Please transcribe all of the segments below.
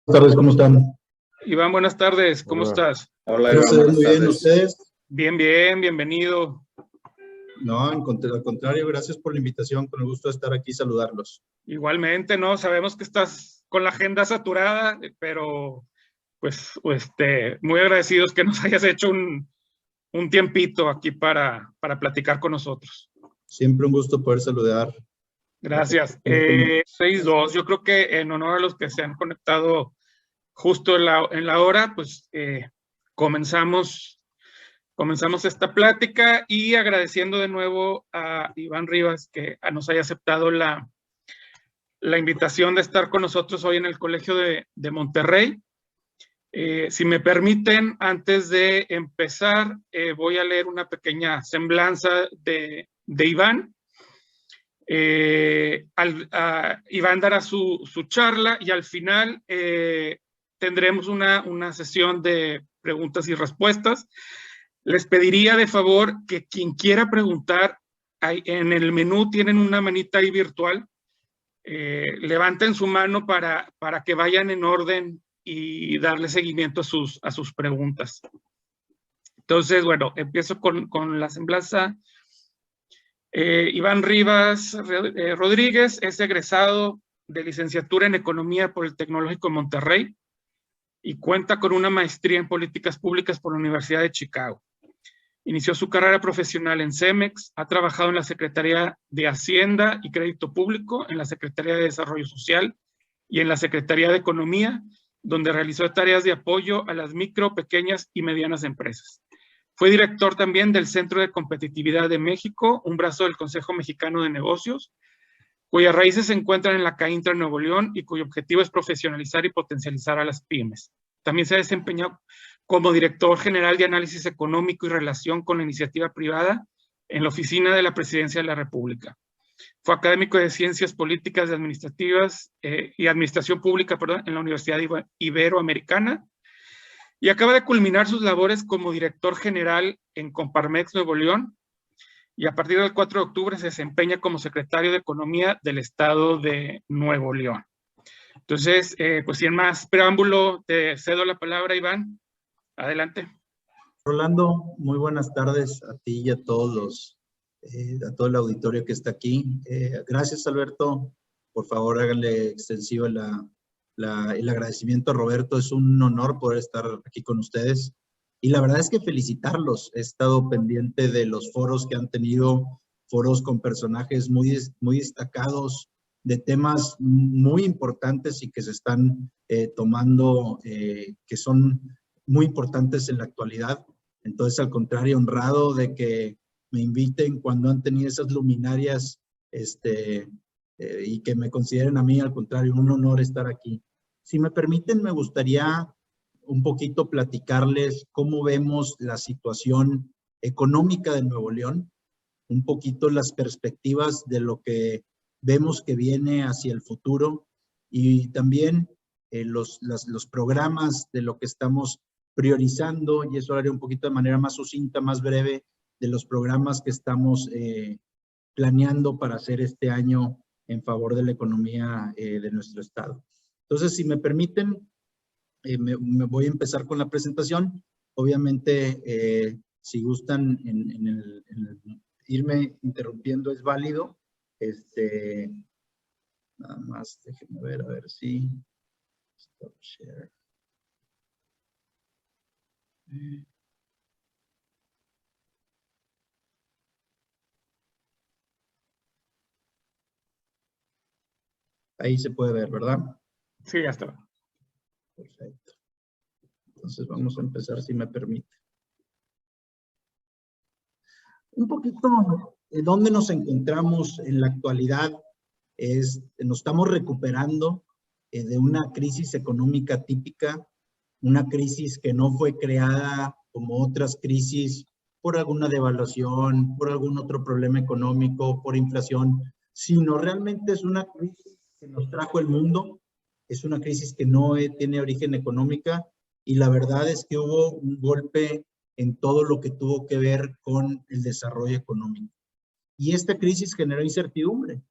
Buenas tardes, ¿cómo están? Iván, buenas tardes, ¿cómo estás? Hola, Iván, Gracias, buenas muy bien, tardes. ¿ustedes? Bien, bien, bienvenido. No, al contrario, gracias por la invitación, con el gusto de estar aquí y saludarlos. Igualmente, ¿no? Sabemos que estás con la agenda saturada, pero pues muy agradecidos que nos hayas hecho un tiempito aquí para platicar con nosotros. Siempre un gusto poder saludar. Gracias. 6-2, yo creo que en honor a los que se han conectado justo en la hora, pues comenzamos esta plática y agradeciendo de nuevo a Iván Rivas que nos haya aceptado la invitación de estar con nosotros hoy en el Colegio de Monterrey. Si me permiten, antes de empezar, voy a leer una pequeña semblanza de Iván. Iván dará su charla y al final tendremos una sesión de preguntas y respuestas. Les pediría de favor que quien quiera preguntar, en el menú tienen una manita ahí virtual, levanten su mano para que vayan en orden y darle seguimiento a sus preguntas. Entonces, bueno, empiezo con la semblanza. Iván Rivas Rodríguez es egresado de licenciatura en Economía por el Tecnológico de Monterrey y cuenta con una maestría en Políticas Públicas por la Universidad de Chicago. Inició su carrera profesional en Cemex, ha trabajado en la Secretaría de Hacienda y Crédito Público, en la Secretaría de Desarrollo Social y en la Secretaría de Economía, donde realizó tareas de apoyo a las micro, pequeñas y medianas empresas. Fue director también del Centro de Competitividad de México, un brazo del Consejo Mexicano de Negocios, cuyas raíces se encuentran en la CAINTRA Nuevo León y cuyo objetivo es profesionalizar y potencializar a las pymes. También se ha desempeñado como director general de análisis económico y relación con la iniciativa privada en la oficina de la Presidencia de la República. Fue académico de Ciencias Políticas y Administrativas y Administración Pública, en la Universidad Iberoamericana y acaba de culminar sus labores como director general en Coparmex Nuevo León y a partir del 4 de octubre se desempeña como secretario de Economía del Estado de Nuevo León. Entonces, pues sin más preámbulo, te cedo la palabra, Iván. Adelante. Rolando, muy buenas tardes a ti y a todos a todo el auditorio que está aquí. Gracias, Alberto. Por favor, háganle extensivo el agradecimiento a Roberto. Es un honor poder estar aquí con ustedes. Y la verdad es que felicitarlos. He estado pendiente de los foros que han tenido, foros con personajes muy destacados, de temas muy importantes y que se están tomando, que son muy importantes en la actualidad. Entonces, al contrario, honrado de que me inviten cuando han tenido esas luminarias y que me consideren a mí, al contrario, un honor estar aquí. Si me permiten, me gustaría un poquito platicarles cómo vemos la situación económica de Nuevo León, un poquito las perspectivas de lo que vemos que viene hacia el futuro y también los programas de lo que estamos priorizando, y eso lo haré un poquito de manera más sucinta, más breve, de los programas que estamos planeando para hacer este año en favor de la economía de nuestro estado. Entonces, si me permiten, me voy a empezar con la presentación. Obviamente, si gustan irme interrumpiendo es válido. Nada más, déjenme ver, a ver si... Stop share. Ahí se puede ver, ¿verdad? Sí, ya está. Perfecto. Entonces vamos a empezar, si me permite. Un poquito de dónde nos encontramos en la actualidad. Nos estamos recuperando de una crisis económica típica, una crisis que no fue creada como otras crisis por alguna devaluación, por algún otro problema económico, por inflación, sino realmente es una crisis que nos trajo el mundo, es una crisis que no tiene origen económica y la verdad es que hubo un golpe en todo lo que tuvo que ver con el desarrollo económico. Y esta crisis generó incertidumbre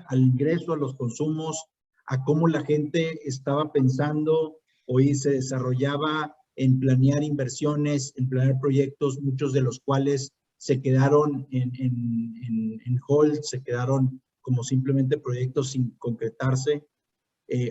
al ingreso, a los consumos, a cómo la gente estaba pensando. Hoy se desarrollaba en planear inversiones, en planear proyectos, muchos de los cuales se quedaron en hold, se quedaron como simplemente proyectos sin concretarse.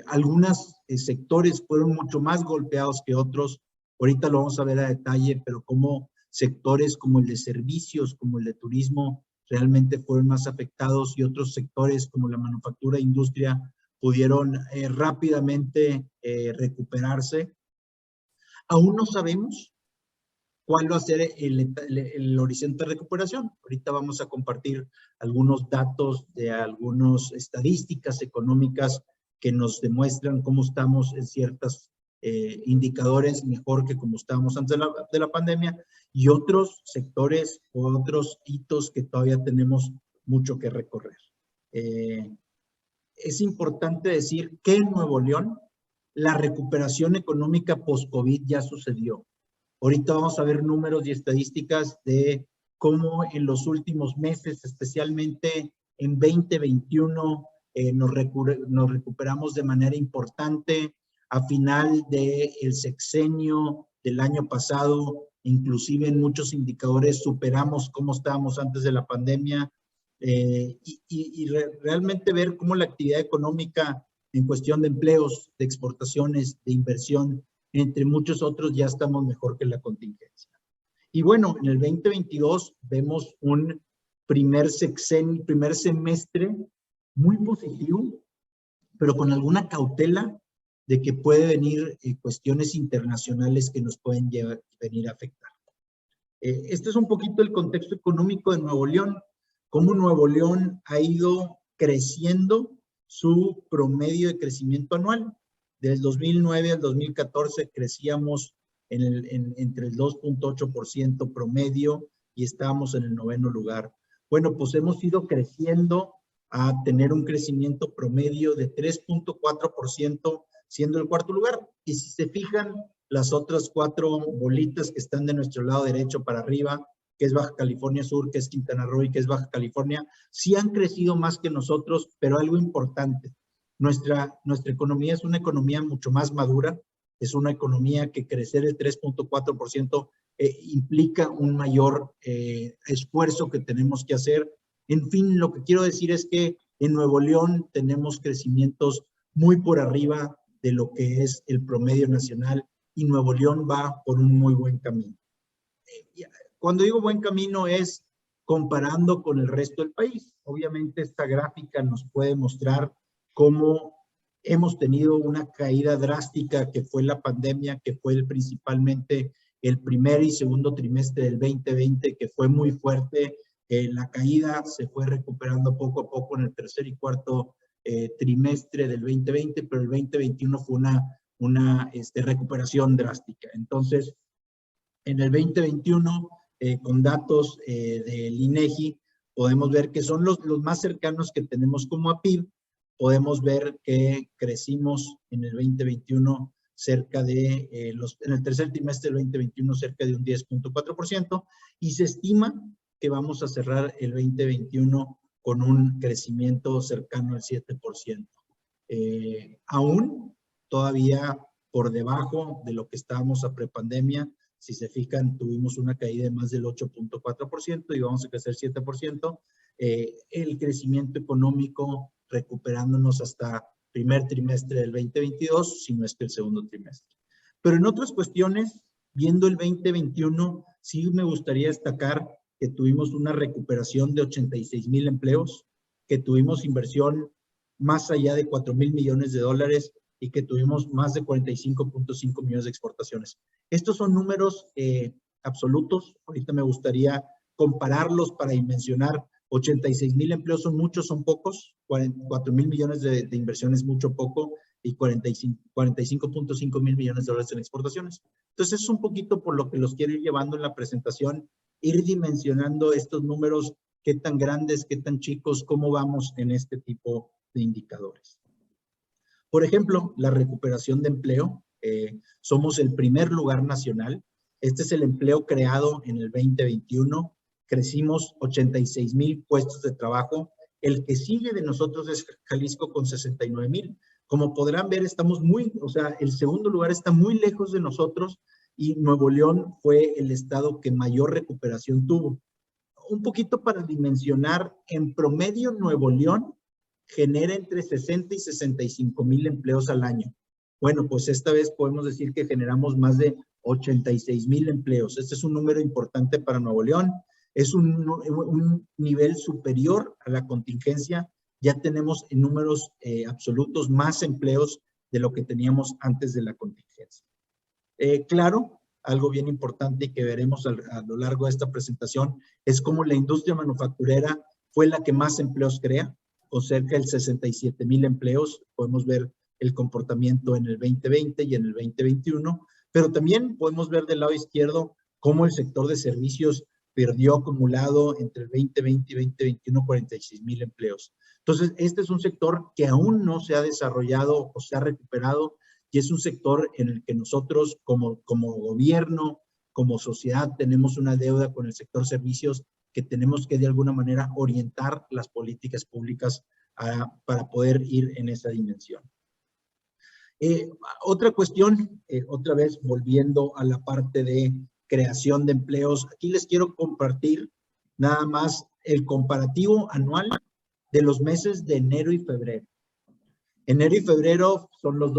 Algunos sectores fueron mucho más golpeados que otros. Ahorita lo vamos a ver a detalle, pero como sectores como el de servicios, como el de turismo, realmente fueron más afectados, y otros sectores como la manufactura e industria pudieron rápidamente recuperarse. Aún no sabemos cuál va a ser el horizonte de recuperación. Ahorita vamos a compartir algunos datos de algunas estadísticas económicas que nos demuestran cómo estamos en ciertos indicadores mejor que como estábamos antes de la pandemia, y otros sectores o otros hitos que todavía tenemos mucho que recorrer. Es importante decir que en Nuevo León la recuperación económica post-COVID ya sucedió. Ahorita vamos a ver números y estadísticas de cómo en los últimos meses, especialmente en 2021, nos recuperamos de manera importante. A final del sexenio del año pasado, inclusive en muchos indicadores superamos cómo estábamos antes de la pandemia, realmente ver cómo la actividad económica en cuestión de empleos, de exportaciones, de inversión, entre muchos otros, ya estamos mejor que la contingencia. Y bueno, en el 2022 vemos un primer semestre muy positivo, pero con alguna cautela de que puede venir cuestiones internacionales que nos pueden venir a afectar. Este es un poquito el contexto económico de Nuevo León, cómo Nuevo León ha ido creciendo su promedio de crecimiento anual. Desde el 2009 al 2014 crecíamos entre el 2.8% promedio y estábamos en el 9º lugar. Bueno, pues hemos ido creciendo a tener un crecimiento promedio de 3.4%, siendo el 4º lugar. Y si se fijan, las otras 4 bolitas que están de nuestro lado derecho para arriba, que es Baja California Sur, que es Quintana Roo y que es Baja California, sí han crecido más que nosotros, pero algo importante, nuestra economía es una economía mucho más madura, es una economía que crecer el 3.4% implica un mayor esfuerzo que tenemos que hacer. En fin, lo que quiero decir es que en Nuevo León tenemos crecimientos muy por arriba de lo que es el promedio nacional, y Nuevo León va por un muy buen camino. Cuando digo buen camino es comparando con el resto del país. Obviamente esta gráfica nos puede mostrar cómo hemos tenido una caída drástica que fue la pandemia, que fue principalmente el primer y segundo trimestre del 2020, que fue muy fuerte. La caída se fue recuperando poco a poco en el tercer y cuarto trimestre del 2020, pero el 2021 fue una recuperación drástica. Entonces, en el 2021, con datos del INEGI, podemos ver que son los más cercanos que tenemos como a PIB. Podemos ver que crecimos en el 2021 cerca de, en el tercer trimestre del 2021, cerca de un 10.4%, y se estima que vamos a cerrar el 2021 con un crecimiento cercano al 7%. Aún todavía por debajo de lo que estábamos a prepandemia. Si se fijan, tuvimos una caída de más del 8.4% y vamos a crecer 7%. El crecimiento económico recuperándonos hasta primer trimestre del 2022, si no es que el segundo trimestre. Pero en otras cuestiones, viendo el 2021, sí me gustaría destacar que tuvimos una recuperación de 86,000 empleos, que tuvimos inversión más allá de 4,000 millones de dólares y que tuvimos más de 45.5 millones de exportaciones. Estos son números absolutos. Ahorita me gustaría compararlos para dimensionar. 86,000 empleos son muchos, son pocos. 4,000 millones de inversión es mucho poco, y 45.5 mil millones de dólares en exportaciones. Entonces es un poquito por lo que los quiero ir llevando en la presentación, ir dimensionando estos números, qué tan grandes, qué tan chicos, cómo vamos en este tipo de indicadores. Por ejemplo, la recuperación de empleo. Somos el primer lugar nacional. Este es el empleo creado en el 2021. Crecimos 86,000 puestos de trabajo. El que sigue de nosotros es Jalisco con 69,000. Como podrán ver, estamos o sea, el segundo lugar está muy lejos de nosotros y Nuevo León fue el estado que mayor recuperación tuvo. Un poquito para dimensionar, en promedio Nuevo León genera entre 60 y 65 mil empleos al año. Bueno, pues esta vez podemos decir que generamos más de 86 mil empleos. Este es un número importante para Nuevo León. Es un nivel superior a la contingencia. Ya tenemos en números absolutos más empleos de lo que teníamos antes de la contingencia. Claro, algo bien importante y que veremos a lo largo de esta presentación es cómo la industria manufacturera fue la que más empleos crea, con cerca de 67 mil empleos. Podemos ver el comportamiento en el 2020 y en el 2021, pero también podemos ver del lado izquierdo cómo el sector de servicios perdió acumulado entre el 2020 y 2021 46 mil empleos. Entonces, este es un sector que aún no se ha desarrollado o se ha recuperado y es un sector en el que nosotros como gobierno, como sociedad, tenemos una deuda con el sector servicios que tenemos que de alguna manera orientar las políticas públicas para poder ir en esa dimensión. Otra cuestión, otra vez volviendo a la parte de creación de empleos, aquí les quiero compartir nada más el comparativo anual de los meses de enero y febrero. Enero y febrero son los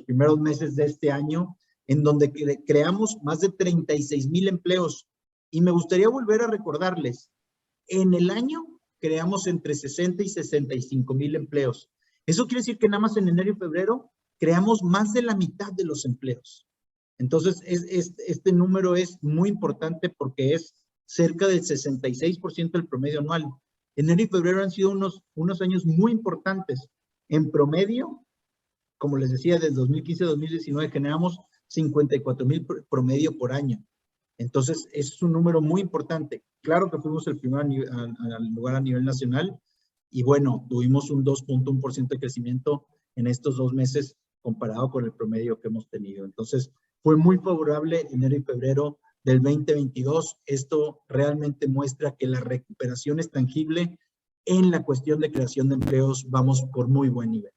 primeros meses de este año, en donde creamos más de 36 mil empleos. Y me gustaría volver a recordarles, en el año creamos entre 60 y 65 mil empleos. Eso quiere decir que nada más en enero y febrero creamos más de la mitad de los empleos. Entonces, este número es muy importante porque es cerca del 66% del promedio anual. Enero y febrero han sido unos años muy importantes. En promedio, como les decía, desde 2015 a 2019 generamos 54 mil promedio por año. Entonces, es un número muy importante. Claro que fuimos el primer lugar a nivel nacional y bueno, tuvimos un 2.1% de crecimiento en estos 2 meses comparado con el promedio que hemos tenido. Entonces, fue muy favorable enero y febrero del 2022. Esto realmente muestra que la recuperación es tangible. En la cuestión de creación de empleos vamos por muy buen nivel.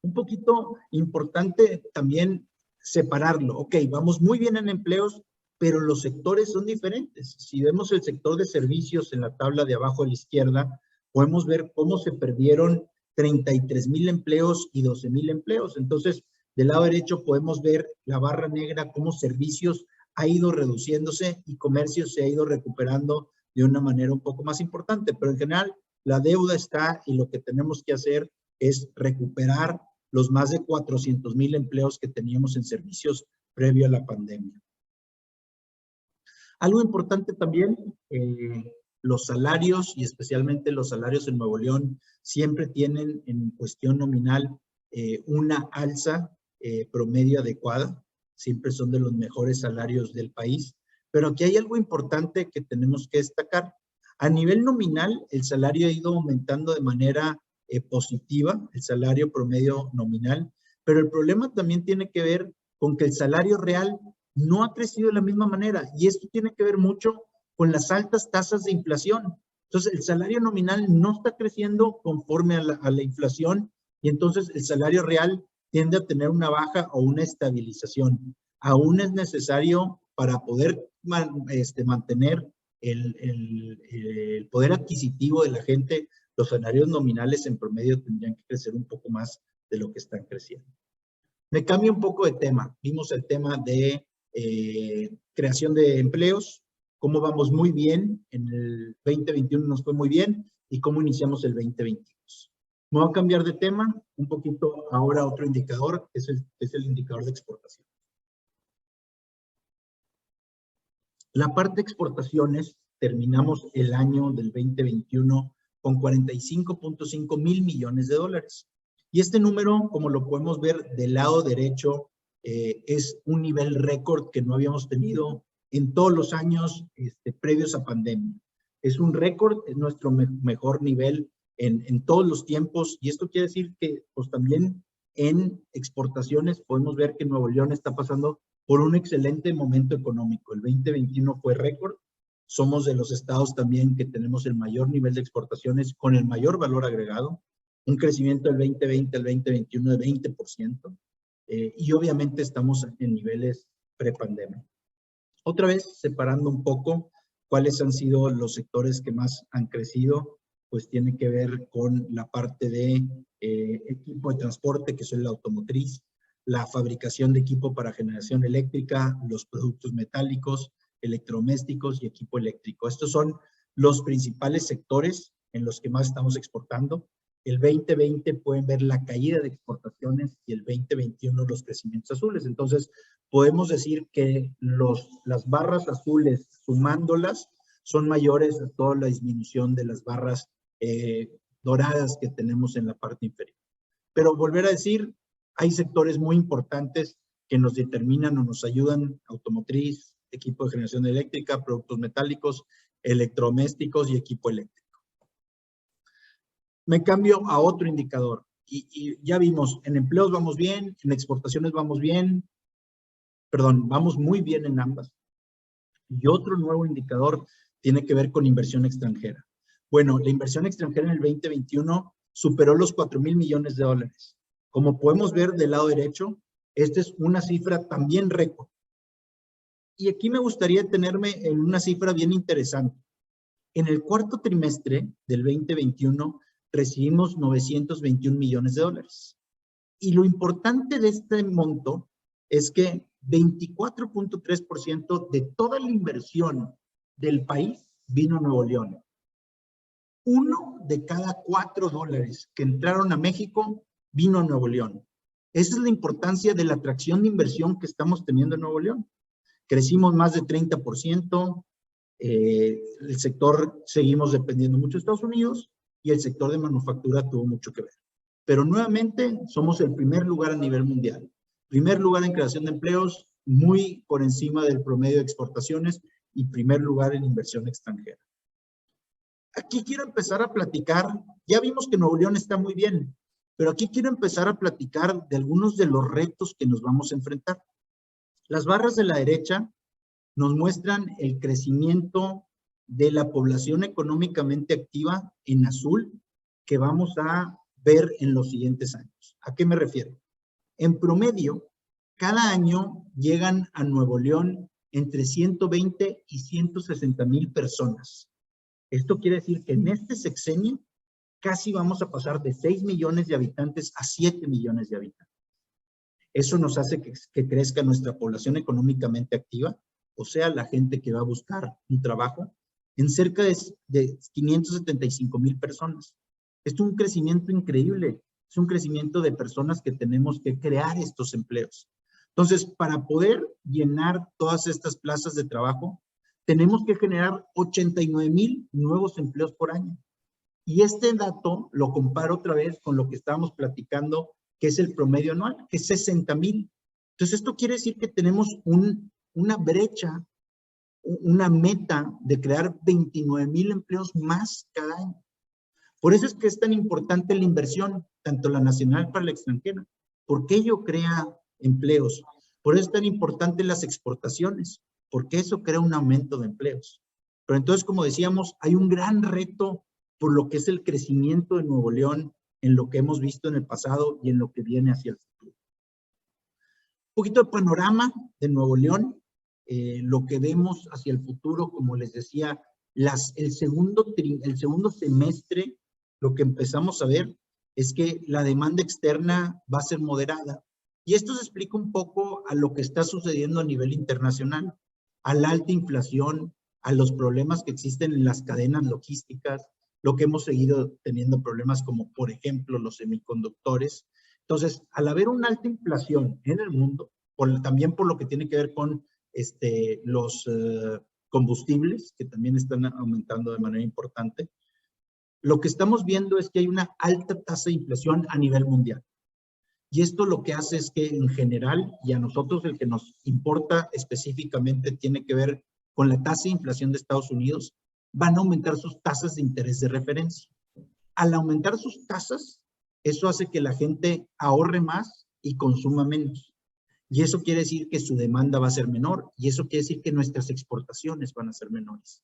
Un poquito importante también separarlo. Ok, vamos muy bien en empleos, pero los sectores son diferentes. Si vemos el sector de servicios en la tabla de abajo a la izquierda, podemos ver cómo se perdieron 33 mil empleos y 12 mil empleos. Entonces, del lado derecho podemos ver la barra negra, cómo servicios ha ido reduciéndose y comercio se ha ido recuperando de una manera un poco más importante. Pero en general, la deuda está y lo que tenemos que hacer es recuperar los más de 400 mil empleos que teníamos en servicios previo a la pandemia. Algo importante también, los salarios y especialmente los salarios en Nuevo León siempre tienen en cuestión nominal una alza promedio adecuada, siempre son de los mejores salarios del país, pero aquí hay algo importante que tenemos que destacar. A nivel nominal, el salario ha ido aumentando de manera positiva, el salario promedio nominal, pero el problema también tiene que ver con que el salario real no ha crecido de la misma manera y esto tiene que ver mucho con las altas tasas de inflación. Entonces, el salario nominal no está creciendo conforme a la inflación y entonces el salario real tiende a tener una baja o una estabilización. Aún es necesario para poder mantener el poder adquisitivo de la gente, los salarios nominales en promedio tendrían que crecer un poco más de lo que están creciendo. Me cambio un poco de tema. Vimos el tema de creación de empleos, cómo vamos muy bien, en el 2021 nos fue muy bien y cómo iniciamos el 2022. Me voy a cambiar de tema un poquito ahora a otro indicador, que es el indicador de exportación. La parte de exportaciones, terminamos el año del 2021 con 45.5 mil millones de dólares. Y este número, como lo podemos ver del lado derecho, es un nivel récord que no habíamos tenido en todos los años previos a pandemia. Es un récord, es nuestro mejor nivel en todos los tiempos, y esto quiere decir que pues también en exportaciones podemos ver que Nuevo León está pasando por un excelente momento económico. El 2021 fue récord. Somos de los estados también que tenemos el mayor nivel de exportaciones con el mayor valor agregado. un crecimiento del 2020 al 2021 de 20%, y obviamente estamos en niveles prepandemia. Otra vez, separando un poco cuáles han sido los sectores que más han crecido, pues tiene que ver con la parte de equipo de transporte, que es la automotriz, la fabricación de equipo para generación eléctrica, los productos metálicos, electrodomésticos y equipo eléctrico. Estos son los principales sectores en los que más estamos exportando. El 2020 pueden ver la caída de exportaciones y el 2021 los crecimientos azules. Entonces, podemos decir que las barras azules, sumándolas, son mayores a toda la disminución de las barras doradas que tenemos en la parte inferior. Pero volver a decir, hay sectores muy importantes que nos determinan o nos ayudan: automotriz, equipo de generación eléctrica, productos metálicos, electrodomésticos y equipo eléctrico. Me cambio a otro indicador y ya vimos, en empleos vamos bien, en exportaciones vamos bien, perdón, vamos muy bien en ambas. Y otro nuevo indicador tiene que ver con inversión extranjera. Bueno, la inversión extranjera en el 2021 superó los 4,000 millones de dólares. Como podemos ver del lado derecho, esta es una cifra también récord. Y aquí me gustaría detenerme en una cifra bien interesante. En el cuarto trimestre del 2021 recibimos 921 millones de dólares. Y lo importante de este monto es que 24.3% de toda la inversión del país vino a Nuevo León. 1 de cada 4 dólares que entraron a México vino a Nuevo León. Esa es la importancia de la atracción de inversión que estamos teniendo en Nuevo León. Crecimos más de 30%, el sector seguimos dependiendo mucho de Estados Unidos y el sector de manufactura tuvo mucho que ver. Pero nuevamente somos el primer lugar a nivel mundial. Primer lugar en creación de empleos, muy por encima del promedio de exportaciones y primer lugar en inversión extranjera. Aquí quiero empezar a platicar, ya vimos que Nuevo León está muy bien, pero aquí quiero empezar a platicar de algunos de los retos que nos vamos a enfrentar. Las barras de la derecha nos muestran el crecimiento de la población económicamente activa en azul que vamos a ver en los siguientes años. ¿A qué me refiero? En promedio, cada año llegan a Nuevo León entre 120 y 160 mil personas. Esto quiere decir que en este sexenio casi vamos a pasar de 6 millones de habitantes a 7 millones de habitantes. Eso nos hace que crezca nuestra población económicamente activa, o sea, la gente que va a buscar un trabajo, en cerca de 575 mil personas. Esto es un crecimiento increíble, es un crecimiento de personas que tenemos que crear estos empleos. Entonces, para poder llenar todas estas plazas de trabajo, tenemos que generar 89 mil nuevos empleos por año. Y este dato lo comparo otra vez con lo que estábamos platicando, que es el promedio anual, que es 60 mil. Entonces, esto quiere decir que tenemos una brecha, una meta de crear 29 mil empleos más cada año. Por eso es que es tan importante la inversión, tanto la nacional para la extranjera, porque ello crea empleos. Por eso es tan importante las exportaciones, porque eso crea un aumento de empleos. Pero entonces, como decíamos, hay un gran reto por lo que es el crecimiento de Nuevo León en lo que hemos visto en el pasado y en lo que viene hacia el futuro. Un poquito de panorama de Nuevo León, lo que vemos hacia el futuro, como les decía, el segundo semestre, lo que empezamos a ver es que la demanda externa va a ser moderada. Y esto se explica un poco a lo que está sucediendo a nivel internacional, a la alta inflación, a los problemas que existen en las cadenas logísticas, lo que hemos seguido teniendo problemas como, por ejemplo, los semiconductores. Entonces, al haber una alta inflación en el mundo, también por lo que tiene que ver con los combustibles, que también están aumentando de manera importante, lo que estamos viendo es que hay una alta tasa de inflación a nivel mundial. Y esto lo que hace es que en general, y a nosotros el que nos importa específicamente tiene que ver con la tasa de inflación de Estados Unidos, van a aumentar sus tasas de interés de referencia. Al aumentar sus tasas, eso hace que la gente ahorre más y consuma menos. Y eso quiere decir que su demanda va a ser menor, y eso quiere decir que nuestras exportaciones van a ser menores.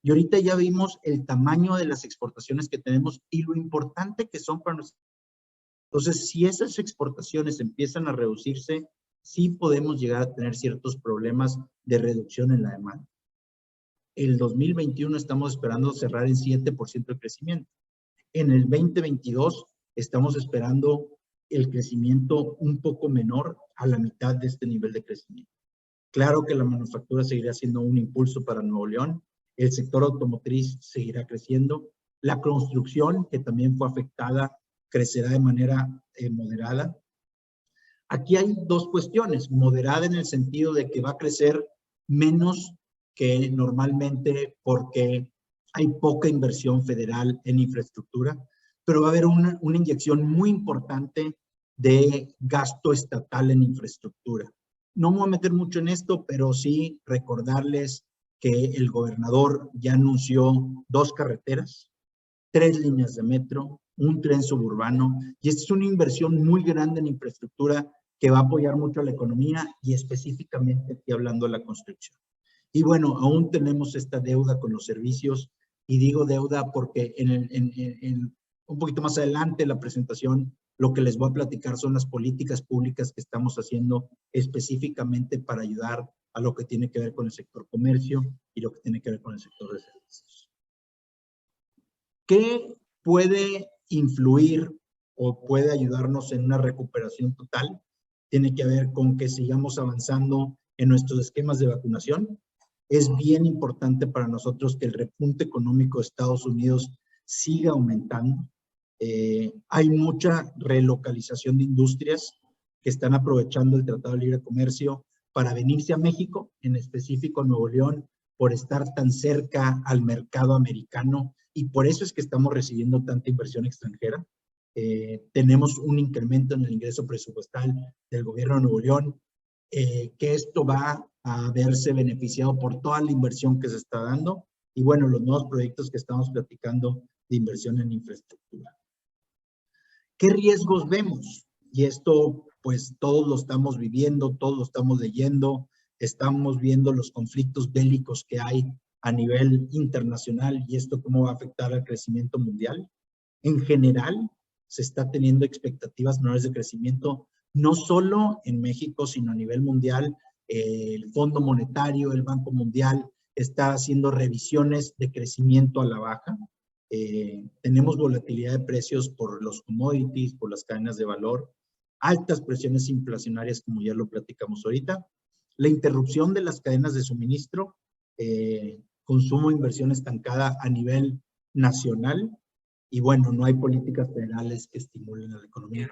Y ahorita ya vimos el tamaño de las exportaciones que tenemos y lo importante que son para nosotros. Entonces, si esas exportaciones empiezan a reducirse, sí podemos llegar a tener ciertos problemas de reducción en la demanda. El 2021 estamos esperando cerrar en 7% de crecimiento. En el 2022 estamos esperando el crecimiento un poco menor a la mitad de este nivel de crecimiento. Claro que la manufactura seguirá siendo un impulso para Nuevo León, el sector automotriz seguirá creciendo, la construcción, que también fue afectada, crecerá de manera moderada. Aquí hay dos cuestiones, moderada en el sentido de que va a crecer menos que normalmente porque hay poca inversión federal en infraestructura, pero va a haber una inyección muy importante de gasto estatal en infraestructura. No me voy a meter mucho en esto, pero sí recordarles que el gobernador ya anunció 2 carreteras, 3 líneas de metro, un tren suburbano, y esta es una inversión muy grande en infraestructura que va a apoyar mucho a la economía y específicamente aquí hablando de la construcción. Y bueno, aún tenemos esta deuda con los servicios, y digo deuda porque un poquito más adelante en la presentación lo que les voy a platicar son las políticas públicas que estamos haciendo específicamente para ayudar a lo que tiene que ver con el sector comercio y lo que tiene que ver con el sector de servicios. ¿Qué puede influir o puede ayudarnos en una recuperación total? Tiene que ver con que sigamos avanzando en nuestros esquemas de vacunación. Es bien importante para nosotros que el repunte económico de Estados Unidos siga aumentando. Hay mucha relocalización de industrias que están aprovechando el Tratado de Libre Comercio para venirse a México, en específico a Nuevo León, por estar tan cerca al mercado americano, y por eso es que estamos recibiendo tanta inversión extranjera. Tenemos un incremento en el ingreso presupuestal del gobierno de Nuevo León, que esto va a verse beneficiado por toda la inversión que se está dando, y bueno, los nuevos proyectos que estamos platicando de inversión en infraestructura. ¿Qué riesgos vemos? Y esto, pues, todos lo estamos viviendo, todos lo estamos leyendo, estamos viendo los conflictos bélicos que hay a nivel internacional y esto cómo va a afectar al crecimiento mundial. En general, se está teniendo expectativas menores de crecimiento, no solo en México, sino a nivel mundial. El Fondo Monetario, el Banco Mundial, está haciendo revisiones de crecimiento a la baja. Tenemos volatilidad de precios por los commodities, por las cadenas de valor, altas presiones inflacionarias, como ya lo platicamos ahorita, la interrupción de las cadenas de suministro, consumo e inversión estancada a nivel nacional, y bueno, no hay políticas federales que estimulen a la economía.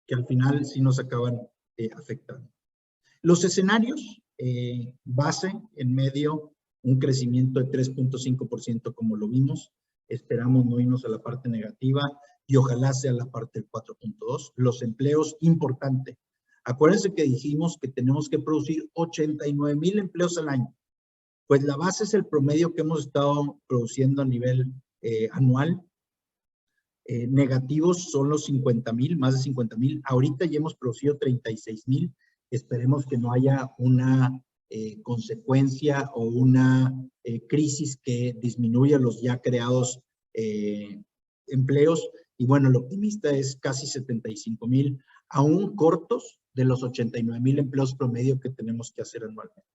Que al final sí nos acaban afectando. Los escenarios, base en medio, un crecimiento de 3.5% como lo vimos, esperamos no irnos a la parte negativa y ojalá sea la parte del 4.2. Los empleos, importante. Acuérdense que dijimos que tenemos que producir 89,000 empleos al año. Pues la base es el promedio que hemos estado produciendo a nivel anual. Negativos son los 50,000, más de 50,000. Ahorita ya hemos producido 36,000. Esperemos que no haya una consecuencia o una crisis que disminuya los ya creados empleos. Y bueno, el optimista es casi 75,000, aún cortos de los 89,000 empleos promedio que tenemos que hacer anualmente.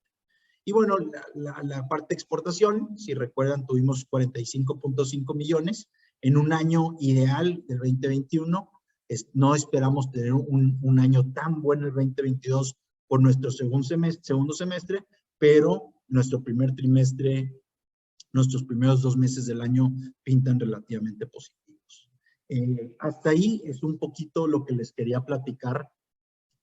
Y bueno, la parte de exportación, si recuerdan, tuvimos 45.5 millones. En un año ideal del 2021, no esperamos tener un año tan bueno el 2022 por nuestro segundo semestre, pero nuestro primer trimestre, nuestros primeros 2 meses del año pintan relativamente positivos. Hasta ahí es un poquito lo que les quería platicar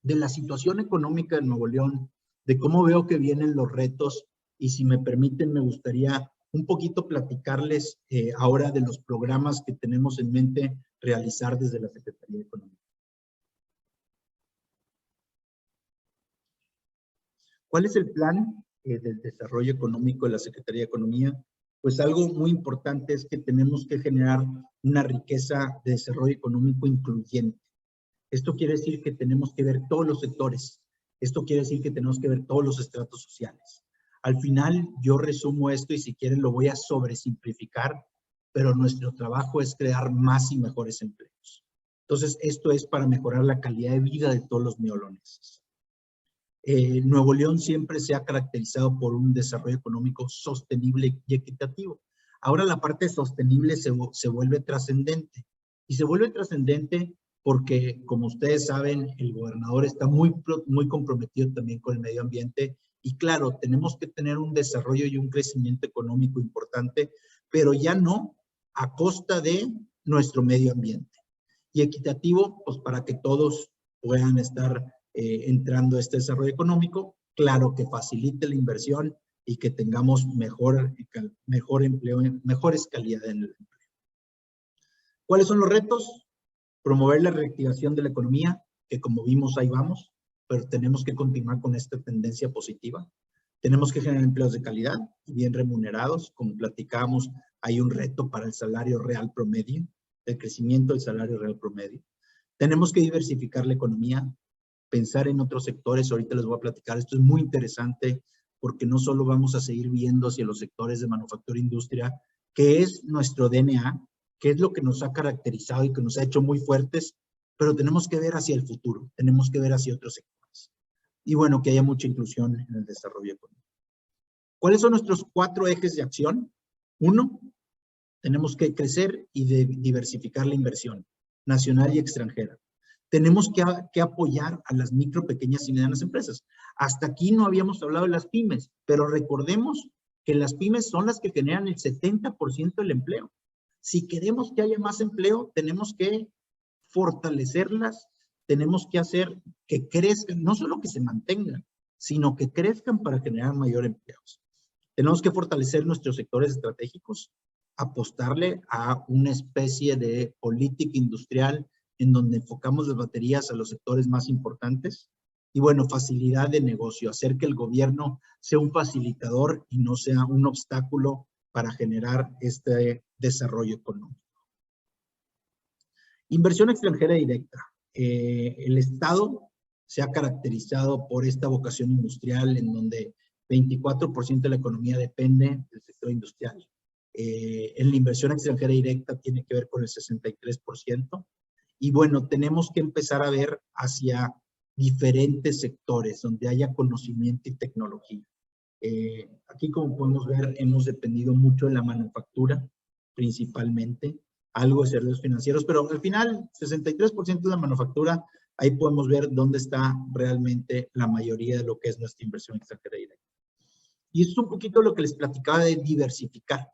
de la situación económica de Nuevo León, de cómo veo que vienen los retos, y si me permiten, me gustaría un poquito platicarles ahora de los programas que tenemos en mente realizar desde la Secretaría de Economía. ¿Cuál es el plan del desarrollo económico de la Secretaría de Economía? Pues algo muy importante es que tenemos que generar una riqueza de desarrollo económico incluyente. Esto quiere decir que tenemos que ver todos los sectores, Esto quiere decir que tenemos que ver todos los estratos sociales. Al final, yo resumo esto y si quieren lo voy a sobresimplificar, pero nuestro trabajo es crear más y mejores empleos. Entonces, esto es para mejorar la calidad de vida de todos los neoloneses. Nuevo León siempre se ha caracterizado por un desarrollo económico sostenible y equitativo. Ahora la parte sostenible se vuelve trascendente. Y se vuelve trascendente porque, como ustedes saben, el gobernador está muy comprometido también con el medio ambiente. Y claro, tenemos que tener un desarrollo y un crecimiento económico importante, pero ya no a costa de nuestro medio ambiente. Y equitativo, pues para que todos puedan estar entrando a este desarrollo económico, claro que facilite la inversión y que tengamos mejor empleo, mejores calidades en el empleo. ¿Cuáles son los retos? Promover la reactivación de la economía, que como vimos ahí vamos, pero tenemos que continuar con esta tendencia positiva. Tenemos que generar empleos de calidad y bien remunerados. Como platicábamos, hay un reto para el salario real promedio, el crecimiento del salario real promedio. Tenemos que diversificar la economía, pensar en otros sectores. Ahorita les voy a platicar. Esto es muy interesante porque no solo vamos a seguir viendo hacia los sectores de manufactura e industria, que es nuestro DNA, que es lo que nos ha caracterizado y que nos ha hecho muy fuertes, pero tenemos que ver hacia el futuro, tenemos que ver hacia otros sectores. Y bueno, que haya mucha inclusión en el desarrollo económico. ¿Cuáles son nuestros 4 ejes de acción? 1, tenemos que crecer y diversificar la inversión nacional y extranjera. Tenemos que apoyar a las micro, pequeñas y medianas empresas. Hasta aquí no habíamos hablado de las pymes, pero recordemos que las pymes son las que generan el 70% del empleo. Si queremos que haya más empleo, tenemos que fortalecerlas, tenemos que hacer que crezcan, no solo que se mantengan, sino que crezcan para generar mayor empleos. Tenemos que fortalecer nuestros sectores estratégicos, apostarle a una especie de política industrial en donde enfocamos las baterías a los sectores más importantes. Y bueno, facilidad de negocio, hacer que el gobierno sea un facilitador y no sea un obstáculo para generar este desarrollo económico. Inversión extranjera directa. El Estado se ha caracterizado por esta vocación industrial en donde 24% de la economía depende del sector industrial. En la inversión extranjera directa tiene que ver con el 63%. Y bueno, tenemos que empezar a ver hacia diferentes sectores donde haya conocimiento y tecnología. Aquí, como podemos ver, hemos dependido mucho de la manufactura, principalmente, algo de servicios financieros, pero al final, 63% de la manufactura, ahí podemos ver dónde está realmente la mayoría de lo que es nuestra inversión extranjera directa. Y eso es un poquito lo que les platicaba de diversificar.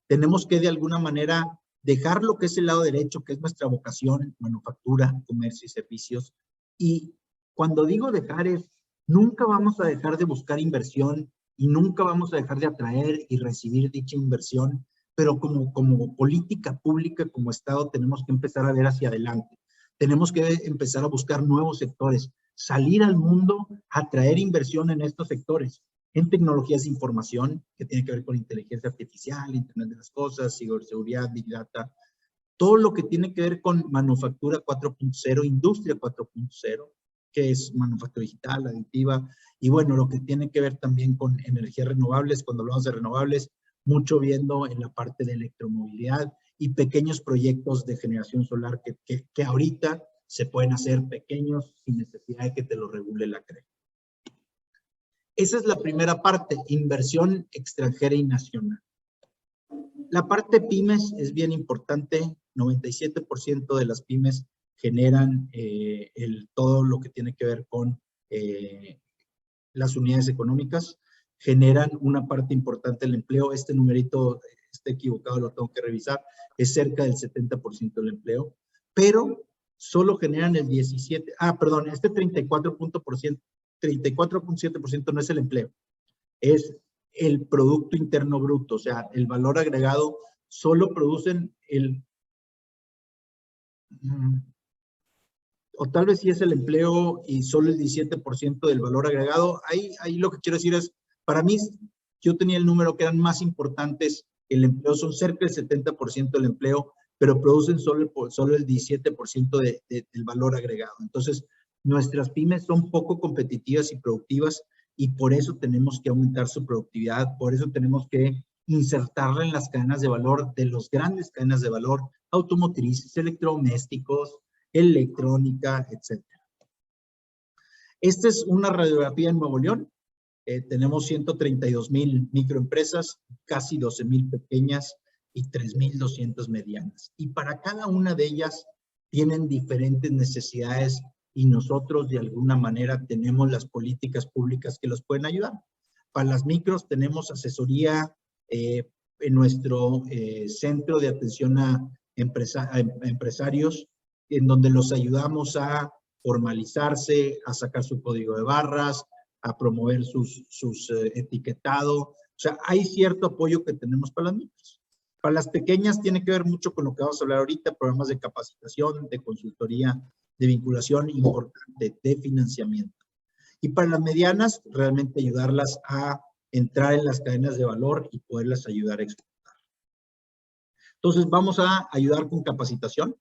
Tenemos que, de alguna manera, dejar lo que es el lado derecho, que es nuestra vocación, manufactura, comercio y servicios. Y cuando digo dejar es, nunca vamos a dejar de buscar inversión y nunca vamos a dejar de atraer y recibir dicha inversión, pero como política pública, como Estado, tenemos que empezar a ver hacia adelante. Tenemos que empezar a buscar nuevos sectores, salir al mundo, atraer inversión en estos sectores, en tecnologías de información, que tiene que ver con inteligencia artificial, Internet de las cosas, ciberseguridad, Big Data, todo lo que tiene que ver con manufactura 4.0, industria 4.0, que es manufactura digital, aditiva, y bueno, lo que tiene que ver también con energías renovables. Cuando hablamos de renovables, mucho viendo en la parte de electromovilidad y pequeños proyectos de generación solar que ahorita se pueden hacer pequeños sin necesidad de que te lo regule la CRE. Esa es la primera parte, inversión extranjera y nacional. La parte pymes es bien importante, 97% de las pymes generan todo lo que tiene que ver con las unidades económicas, generan una parte importante del empleo. Este numerito está equivocado, lo tengo que revisar, es cerca del 70% del empleo, pero solo generan el 17%, este 34.7% no es el empleo, es el Producto Interno Bruto, o sea, el valor agregado, solo producen o tal vez sí es el empleo y solo el 17% del valor agregado. Ahí lo que quiero decir es, para mí, yo tenía el número que eran más importantes, el empleo son cerca del 70% del empleo, pero producen solo el 17% del valor agregado. Entonces, Nuestras pymes son poco competitivas y productivas y por eso tenemos que aumentar su productividad, por eso tenemos que insertarla en las cadenas de valor de las grandes cadenas de valor, automotrices, electrodomésticos, electrónica, etc. Esta es una radiografía en Nuevo León. Tenemos 132,000 microempresas, casi 12,000 pequeñas y 3,200 medianas. Y para cada una de ellas tienen diferentes necesidades y nosotros de alguna manera tenemos las políticas públicas que los pueden ayudar. Para las micros tenemos asesoría en nuestro centro de atención a empresarios, en donde los ayudamos a formalizarse, a sacar su código de barras, a promover sus etiquetado. O sea, hay cierto apoyo que tenemos para las micros. Para las pequeñas tiene que ver mucho con lo que vamos a hablar ahorita, programas de capacitación, de consultoría, de vinculación importante, de financiamiento. Y para las medianas, realmente ayudarlas a entrar en las cadenas de valor y poderlas ayudar a exportar. Entonces, vamos a ayudar con capacitación,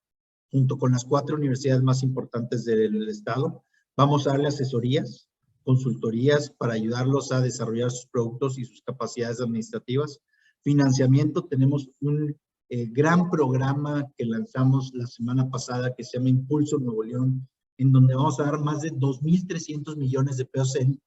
junto con las 4 universidades más importantes del estado. Vamos a darle asesorías, consultorías para ayudarlos a desarrollar sus productos y sus capacidades administrativas. Financiamiento, tenemos un gran programa que lanzamos la semana pasada que se llama Impulso Nuevo León, en donde vamos a dar más de 2,300 millones de pesos en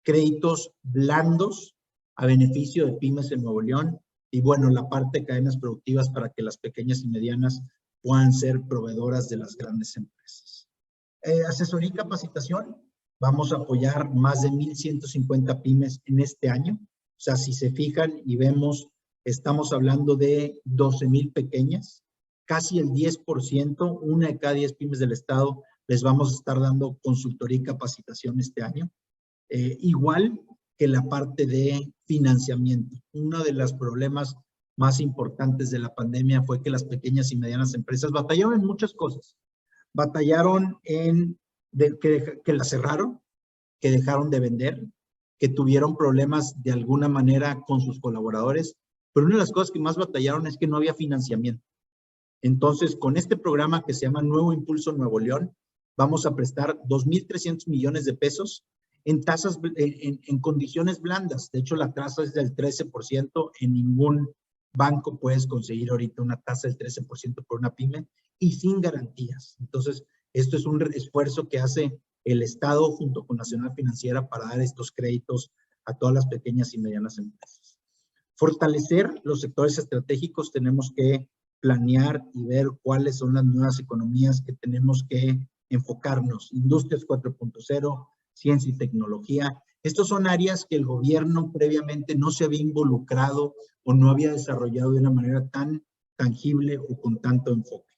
créditos blandos a beneficio de pymes en Nuevo León. Y bueno, la parte de cadenas productivas para que las pequeñas y medianas puedan ser proveedoras de las grandes empresas. Asesoría y capacitación. Vamos a apoyar más de 1,150 pymes en este año. O sea, si se fijan y vemos, estamos hablando de 12,000 pequeñas, casi el 10%, una de cada 10 pymes del estado, les vamos a estar dando consultoría y capacitación este año. Igual que la parte de financiamiento. Uno de los problemas más importantes de la pandemia fue que las pequeñas y medianas empresas batallaron en muchas cosas. Batallaron en que la cerraron, que dejaron de vender, que tuvieron problemas de alguna manera con sus colaboradores, pero una de las cosas que más batallaron es que no había financiamiento. Entonces, con este programa que se llama Nuevo Impulso Nuevo León, vamos a prestar 2,300 millones de pesos en tasas, en condiciones blandas. De hecho, la tasa es del 13%. En ningún banco puedes conseguir ahorita una tasa del 13% por una pyme y sin garantías. Entonces, esto es un esfuerzo que hace el Estado junto con Nacional Financiera para dar estos créditos a todas las pequeñas y medianas empresas. Fortalecer los sectores estratégicos. Tenemos que planear y ver cuáles son las nuevas economías que tenemos que enfocarnos. Industrias 4.0, ciencia y tecnología. Estos son áreas que el gobierno previamente no se había involucrado o no había desarrollado de una manera tan tangible o con tanto enfoque.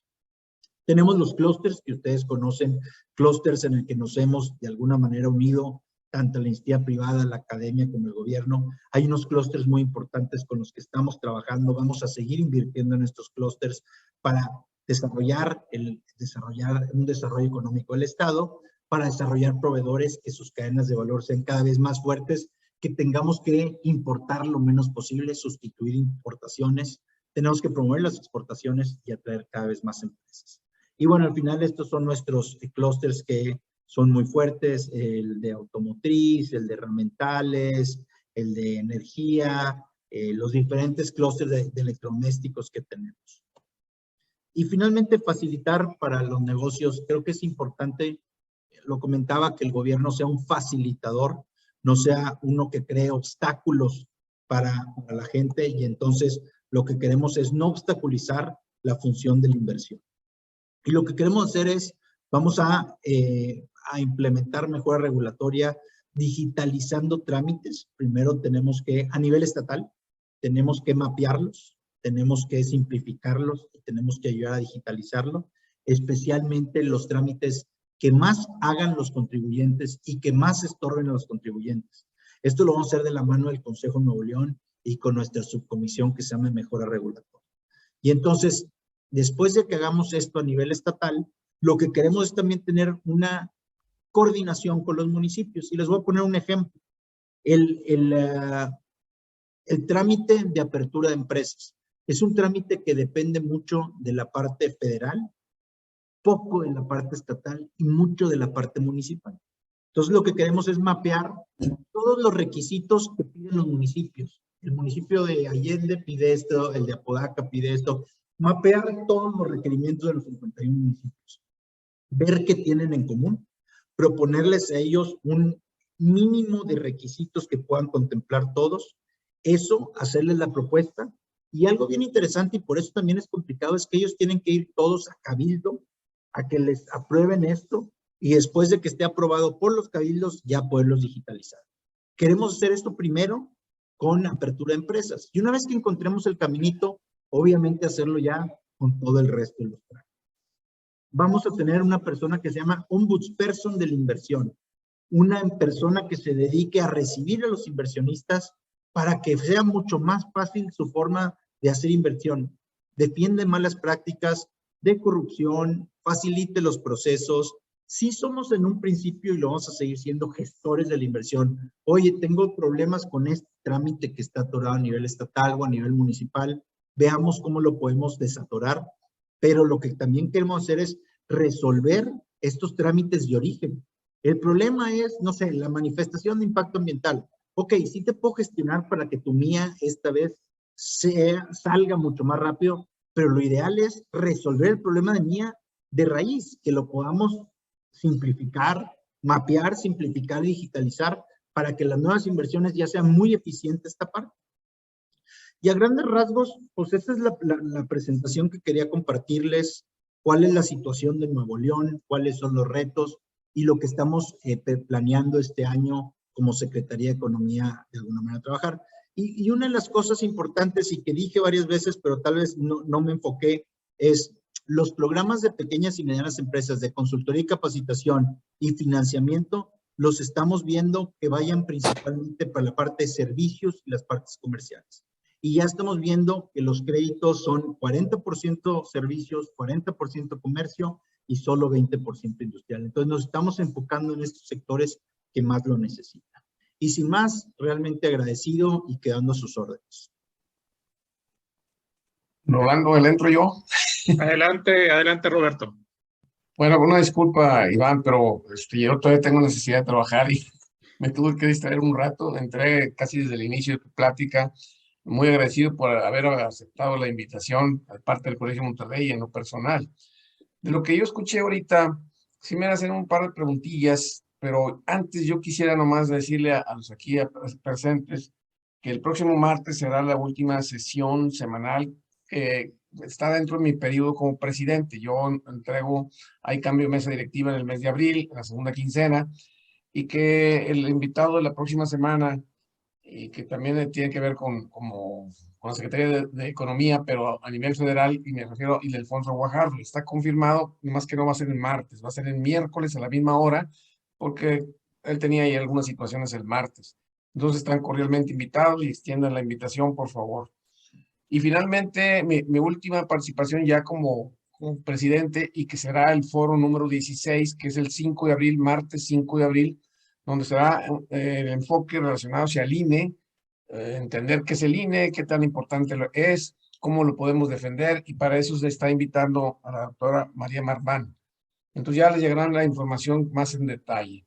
Tenemos los clústeres que ustedes conocen, clústeres en el que nos hemos de alguna manera unido tanto la iniciativa privada, la academia como el gobierno. Hay unos clústeres muy importantes con los que estamos trabajando. Vamos a seguir invirtiendo en estos clústeres para desarrollar un desarrollo económico del Estado, para desarrollar proveedores que sus cadenas de valor sean cada vez más fuertes, que tengamos que importar lo menos posible, sustituir importaciones. Tenemos que promover las exportaciones y atraer cada vez más empresas. Y bueno, al final estos son nuestros clústeres que son muy fuertes, el de automotriz, el de herramientales, el de energía, los diferentes clústeres de electrodomésticos que tenemos. Y finalmente, facilitar para los negocios. Creo que es importante, lo comentaba, que el gobierno sea un facilitador, no sea uno que cree obstáculos para la gente, y entonces lo que queremos es no obstaculizar la función de la inversión. Y lo que queremos hacer es, vamos a implementar mejora regulatoria digitalizando trámites. Primero tenemos que, a nivel estatal, tenemos que mapearlos, tenemos que simplificarlos y tenemos que ayudar a digitalizarlo, especialmente los trámites que más hagan los contribuyentes y que más estorben a los contribuyentes. Esto lo vamos a hacer de la mano del Consejo Nuevo León y con nuestra subcomisión que se llama Mejora Regulatoria. Y entonces, después de que hagamos esto a nivel estatal, lo que queremos es también tener una coordinación con los municipios. Y les voy a poner un ejemplo. El trámite de apertura de empresas es un trámite que depende mucho de la parte federal, poco de la parte estatal y mucho de la parte municipal. Entonces, lo que queremos es mapear todos los requisitos que piden los municipios. El municipio de Allende pide esto, el de Apodaca pide esto. Mapear todos los requerimientos de los 51 municipios. Ver qué tienen en común. Proponerles a ellos un mínimo de requisitos que puedan contemplar todos. Eso, hacerles la propuesta. Y algo bien interesante, y por eso también es complicado, es que ellos tienen que ir todos a cabildo, a que les aprueben esto, y después de que esté aprobado por los cabildos, ya poderlos digitalizar. Queremos hacer esto primero con apertura de empresas. Y una vez que encontremos el caminito, obviamente hacerlo ya con todo el resto de los trámites. Vamos a tener una persona que se llama Ombudsperson de la inversión. Una persona que se dedique a recibir a los inversionistas para que sea mucho más fácil su forma de hacer inversión. Defiende malas prácticas de corrupción, facilite los procesos. Sí somos en un principio, y lo vamos a seguir siendo, gestores de la inversión. Oye, tengo problemas con este trámite que está atorado a nivel estatal o a nivel municipal. Veamos cómo lo podemos desatorar. Pero lo que también queremos hacer es resolver estos trámites de origen. El problema es, no sé, la manifestación de impacto ambiental. Ok, sí te puedo gestionar para que tu MIA esta vez salga mucho más rápido, pero lo ideal es resolver el problema de MIA de raíz, que lo podamos simplificar, mapear, simplificar y digitalizar para que las nuevas inversiones ya sean muy eficientes esta parte. Y a grandes rasgos, pues esa es la presentación que quería compartirles. ¿Cuál es la situación de Nuevo León? ¿Cuáles son los retos? Y lo que estamos planeando este año como Secretaría de Economía, de alguna manera, trabajar. Y una de las cosas importantes, y que dije varias veces, pero tal vez no me enfoqué, es los programas de pequeñas y medianas empresas de consultoría y capacitación y financiamiento, los estamos viendo que vayan principalmente para la parte de servicios y las partes comerciales. Y ya estamos viendo que los créditos son 40% servicios, 40% comercio y solo 20% industrial. Entonces nos estamos enfocando en estos sectores que más lo necesitan. Y sin más, realmente agradecido y quedando a sus órdenes. Rolando, ¿le entro yo? Adelante, adelante, Roberto. Bueno, una disculpa, Iván, pero yo todavía tengo necesidad de trabajar y me tuve que distraer un rato. Entré casi desde el inicio de tu plática. Muy agradecido por haber aceptado la invitación de parte del Colegio Monterrey en lo personal. De lo que yo escuché ahorita, sí me hacen un par de preguntillas, pero antes yo quisiera nomás decirle a los aquí presentes que el próximo martes será la última sesión semanal que está dentro de mi periodo como presidente. Yo entrego, hay cambio de mesa directiva en el mes de abril, en la segunda quincena, y que el invitado de la próxima semana, y que también tiene que ver con la Secretaría de Economía, pero a nivel federal, y me refiero a Ildefonso Guajardo. Está confirmado, más que no va a ser el martes, va a ser el miércoles a la misma hora, porque él tenía ahí algunas situaciones el martes. Entonces están cordialmente invitados y extiendan la invitación, por favor. Y finalmente, mi última participación ya como presidente, y que será el foro número 16, que es el 5 de abril, martes 5 de abril, donde será el enfoque relacionado hacia el INE, entender qué es el INE, qué tan importante es, cómo lo podemos defender, y para eso se está invitando a la doctora María Marván. Entonces ya les llegará la información más en detalle.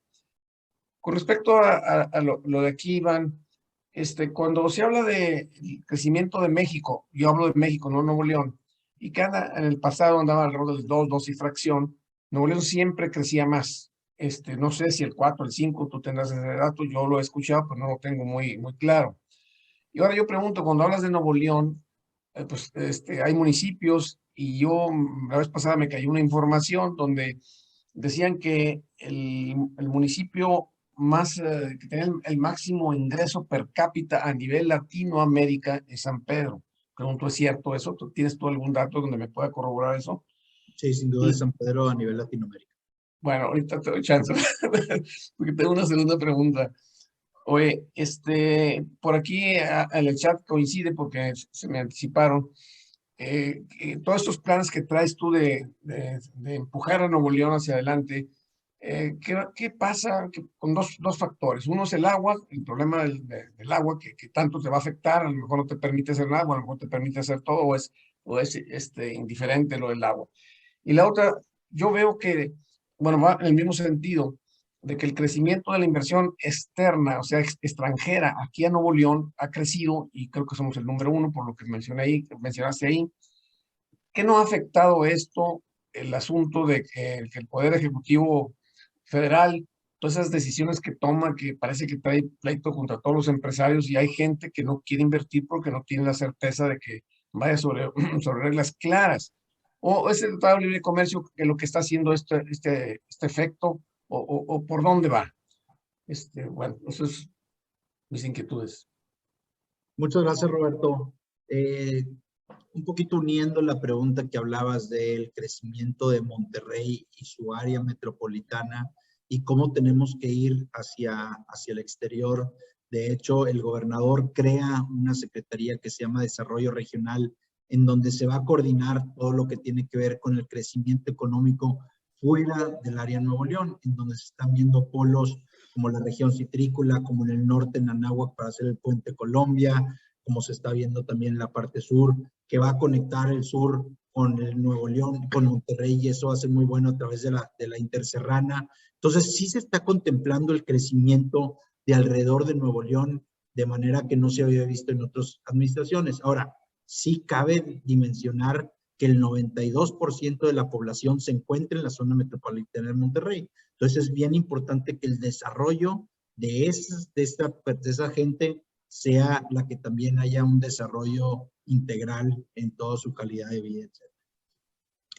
Con respecto a lo de aquí, Iván, cuando se habla de crecimiento de México, yo hablo de México, no Nuevo León, y que en el pasado andaba alrededor del 2 y fracción, Nuevo León siempre crecía más. No sé si el 4, el 5, tú tendrás ese dato, yo lo he escuchado, pero no lo tengo muy claro. Y ahora yo pregunto, cuando hablas de Nuevo León, pues hay municipios, y yo la vez pasada me cayó una información donde decían que el municipio que tenía el máximo ingreso per cápita a nivel Latinoamérica es San Pedro. Pregunto, ¿es cierto eso? ¿Tienes tú algún dato donde me pueda corroborar eso? Sí, sin duda es San Pedro a nivel Latinoamérica. Bueno, ahorita te doy chance, porque tengo una segunda pregunta. Oye, por aquí en el chat coincide, porque se me anticiparon, todos estos planes que traes tú de empujar a Nuevo León hacia adelante, ¿qué pasa con dos factores? Uno es el agua, el problema del agua que tanto te va a afectar, a lo mejor no te permite hacer nada, a lo mejor te permite hacer todo, o es indiferente lo del agua. Y la otra, yo veo que, bueno, va en el mismo sentido de que el crecimiento de la inversión externa, o sea, extranjera, aquí a Nuevo León ha crecido y creo que somos el número 1 por lo que mencionaste ahí. ¿Qué no ha afectado esto, el asunto de que el Poder Ejecutivo Federal, todas esas decisiones que toma, que parece que trae pleito contra todos los empresarios y hay gente que no quiere invertir porque no tiene la certeza de que vaya sobre reglas claras? ¿O es el Tratado de Libre Comercio que lo que está haciendo este efecto? ¿O por dónde va? Bueno, eso es mis inquietudes. Muchas gracias, Roberto. Un poquito uniendo la pregunta que hablabas del crecimiento de Monterrey y su área metropolitana y cómo tenemos que ir hacia el exterior. De hecho, el gobernador crea una secretaría que se llama Desarrollo Regional, en donde se va a coordinar todo lo que tiene que ver con el crecimiento económico fuera del área de Nuevo León, en donde se están viendo polos como la región citrícola, como en el norte, en Anáhuac, para hacer el Puente Colombia, como se está viendo también en la parte sur, que va a conectar el sur con el Nuevo León, con Monterrey, y eso va a ser muy bueno a través de la interserrana. Entonces, sí se está contemplando el crecimiento de alrededor de Nuevo León de manera que no se había visto en otras administraciones. Ahora, sí cabe dimensionar que el 92% de la población se encuentra en la zona metropolitana de Monterrey. Entonces, es bien importante que el desarrollo de esa gente sea la que también haya un desarrollo integral en toda su calidad de vida, etc.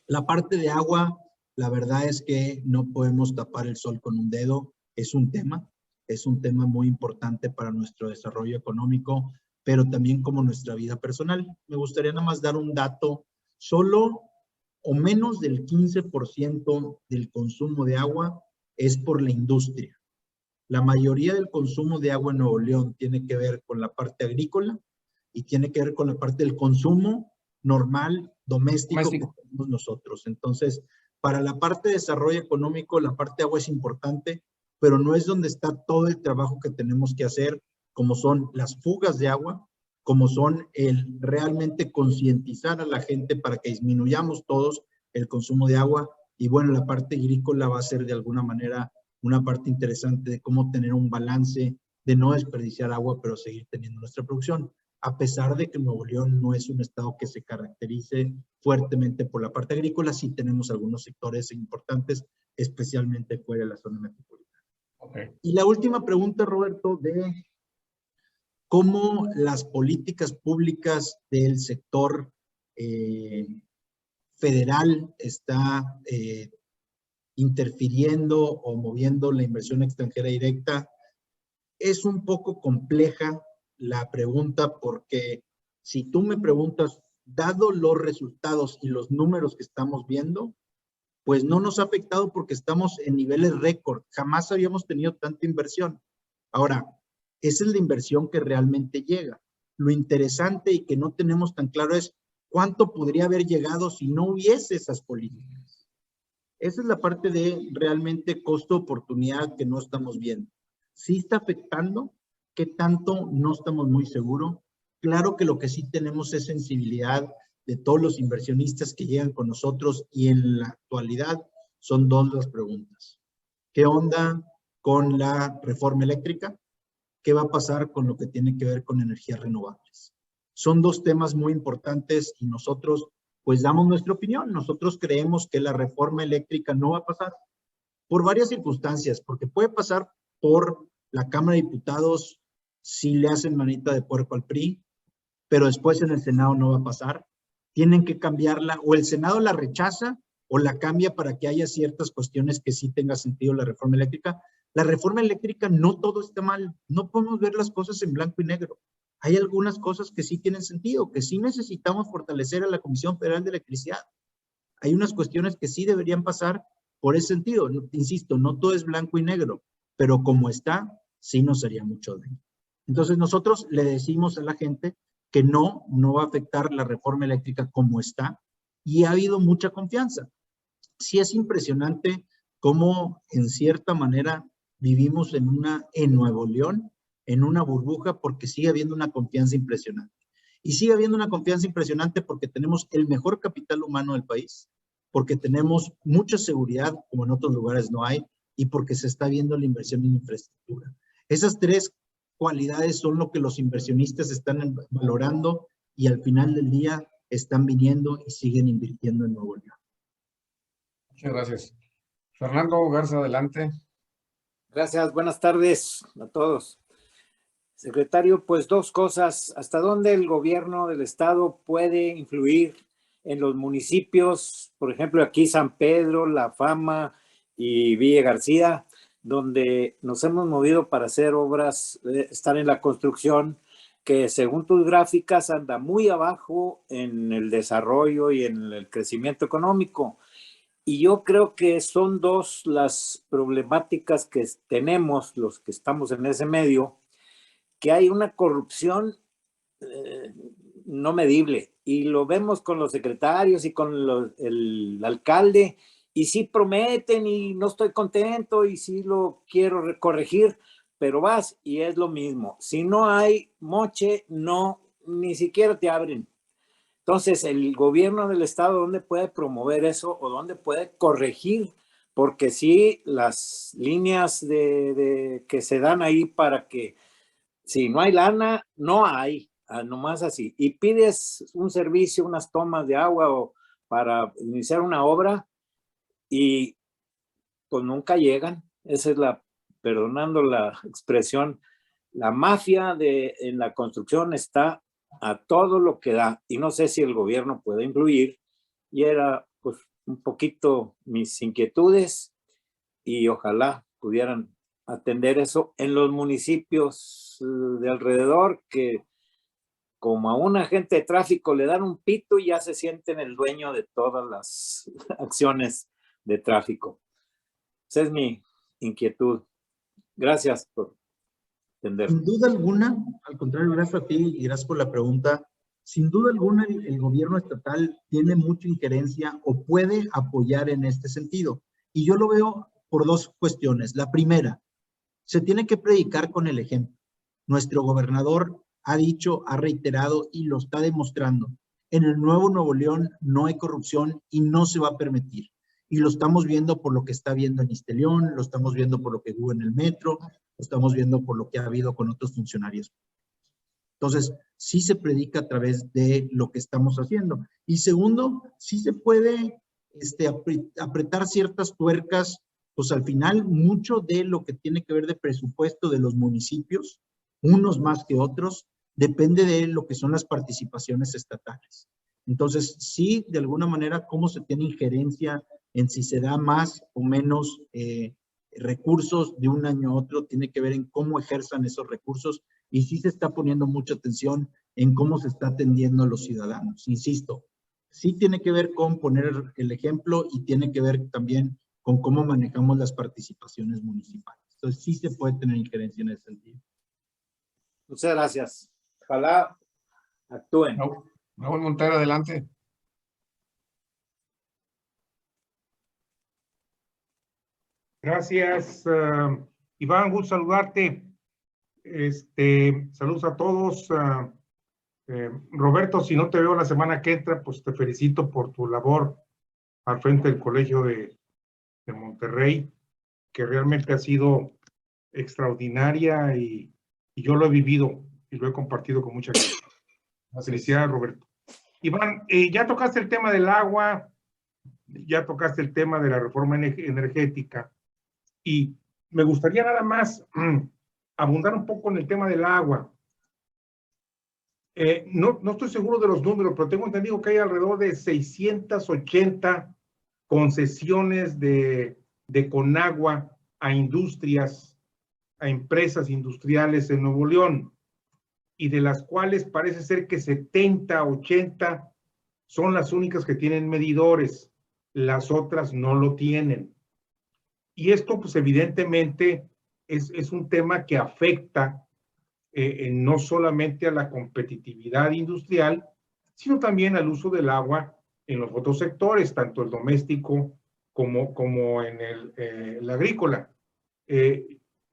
La parte de agua, la verdad es que no podemos tapar el sol con un dedo. Es un tema muy importante para nuestro desarrollo económico, pero también como nuestra vida personal. Me gustaría nada más dar un dato. Solo o menos del 15% del consumo de agua es por la industria. La mayoría del consumo de agua en Nuevo León tiene que ver con la parte agrícola y tiene que ver con la parte del consumo normal, doméstico que tenemos nosotros. Entonces, para la parte de desarrollo económico, la parte de agua es importante, pero no es donde está todo el trabajo que tenemos que hacer, como son las fugas de agua, como son el realmente concientizar a la gente para que disminuyamos todos el consumo de agua. Y bueno, la parte agrícola va a ser de alguna manera una parte interesante de cómo tener un balance, de no desperdiciar agua, pero seguir teniendo nuestra producción. A pesar de que Nuevo León no es un estado que se caracterice fuertemente por la parte agrícola, sí tenemos algunos sectores importantes, especialmente fuera de la zona metropolitana. Okay. Y la última pregunta, Roberto, de cómo las políticas públicas del sector federal está interfiriendo o moviendo la inversión extranjera directa. Es un poco compleja la pregunta porque si tú me preguntas, dado los resultados y los números que estamos viendo, pues no nos ha afectado porque estamos en niveles récord. Jamás habíamos tenido tanta inversión. Ahora, esa es la inversión que realmente llega. Lo interesante y que no tenemos tan claro es cuánto podría haber llegado si no hubiese esas políticas. Esa es la parte de realmente costo-oportunidad que no estamos viendo. ¿Sí está afectando? ¿Qué tanto? No estamos muy seguros. Claro que lo que sí tenemos es sensibilidad de todos los inversionistas que llegan con nosotros y en la actualidad son dos las preguntas. ¿Qué onda con la reforma eléctrica? ¿Qué va a pasar con lo que tiene que ver con energías renovables? Son dos temas muy importantes y nosotros pues damos nuestra opinión. Nosotros creemos que la reforma eléctrica no va a pasar por varias circunstancias, porque puede pasar por la Cámara de Diputados si le hacen manita de puerco al PRI, pero después en el Senado no va a pasar. Tienen que cambiarla, o el Senado la rechaza o la cambia para que haya ciertas cuestiones que sí tenga sentido la reforma eléctrica. La reforma eléctrica no todo está mal, no podemos ver las cosas en blanco y negro. Hay algunas cosas que sí tienen sentido, que sí necesitamos fortalecer a la Comisión Federal de Electricidad. Hay unas cuestiones que sí deberían pasar por ese sentido. Insisto, no todo es blanco y negro, pero como está, sí nos haría mucho daño. Entonces nosotros le decimos a la gente que no va a afectar la reforma eléctrica como está y ha habido mucha confianza. Sí es impresionante cómo en cierta manera vivimos en Nuevo León, en una burbuja porque sigue habiendo una confianza impresionante. Y sigue habiendo una confianza impresionante porque tenemos el mejor capital humano del país, porque tenemos mucha seguridad, como en otros lugares no hay, y porque se está viendo la inversión en infraestructura. Esas tres cualidades son lo que los inversionistas están valorando y al final del día están viniendo y siguen invirtiendo en Nuevo León. Muchas gracias. Fernando Garza, adelante. Gracias, buenas tardes a todos. Secretario, pues dos cosas. ¿Hasta dónde el gobierno del estado puede influir en los municipios? Por ejemplo, aquí San Pedro, La Fama y Villa García, donde nos hemos movido para hacer obras, estar en la construcción, que según tus gráficas anda muy abajo en el desarrollo y en el crecimiento económico. Y yo creo que son dos las problemáticas que tenemos los que estamos en ese medio, que hay una corrupción no medible, y lo vemos con los secretarios y con el alcalde, y sí prometen y no estoy contento y sí lo quiero corregir, pero vas y es lo mismo. Si no hay moche, no, ni siquiera te abren. Entonces, el gobierno del estado, ¿dónde puede promover eso o dónde puede corregir? Porque sí, las líneas que se dan ahí para que si no hay lana, no hay, nomás así. Y pides un servicio, unas tomas de agua o para iniciar una obra y pues nunca llegan. Esa es perdonando la expresión, la mafia en la construcción está a todo lo que da, y no sé si el gobierno puede influir, y era pues un poquito mis inquietudes, y ojalá pudieran atender eso en los municipios de alrededor, que como a un agente de tráfico le dan un pito y ya se sienten el dueño de todas las acciones de tráfico. Esa es mi inquietud. Gracias por entenderme. Sin duda alguna, al contrario, gracias a ti y gracias por la pregunta. Sin duda alguna, el gobierno estatal tiene mucha injerencia o puede apoyar en este sentido. Y yo lo veo por dos cuestiones. La primera, se tiene que predicar con el ejemplo. Nuestro gobernador ha dicho, ha reiterado y lo está demostrando. En el nuevo Nuevo León no hay corrupción y no se va a permitir. Y lo estamos viendo por lo que está viendo en Isteleón, lo estamos viendo por lo que hubo en el metro, lo estamos viendo por lo que ha habido con otros funcionarios. Entonces, sí se predica a través de lo que estamos haciendo. Y segundo, sí se puede apretar ciertas tuercas, pues al final mucho de lo que tiene que ver de presupuesto de los municipios, unos más que otros, depende de lo que son las participaciones estatales. Entonces, sí, de alguna manera, cómo se tiene injerencia en si se da más o menos recursos de un año a otro, tiene que ver en cómo ejerzan esos recursos, y sí se está poniendo mucha atención en cómo se está atendiendo a los ciudadanos. Insisto, sí tiene que ver con poner el ejemplo y tiene que ver también con cómo manejamos las participaciones municipales. Entonces, sí se puede tener injerencia en ese sentido. Muchas gracias. Ojalá actúen. Raúl Montero, adelante. Gracias, Iván, gusto saludarte. Saludos a todos. Roberto, si no te veo la semana que entra, pues te felicito por tu labor al frente del Colegio de Monterrey, que realmente ha sido extraordinaria y yo lo he vivido y lo he compartido con mucha gente. Felicidades, Roberto. Iván, ya tocaste el tema del agua, ya tocaste el tema de la reforma energética, y me gustaría nada más abundar un poco en el tema del agua. No estoy seguro de los números, pero tengo entendido que hay alrededor de 680 concesiones de Conagua a industrias, a empresas industriales en Nuevo León, y de las cuales parece ser que 70, 80 son las únicas que tienen medidores, las otras no lo tienen. Y esto, pues evidentemente, es un tema que afecta no solamente a la competitividad industrial, sino también al uso del agua en los otros sectores, tanto el doméstico como en el agrícola.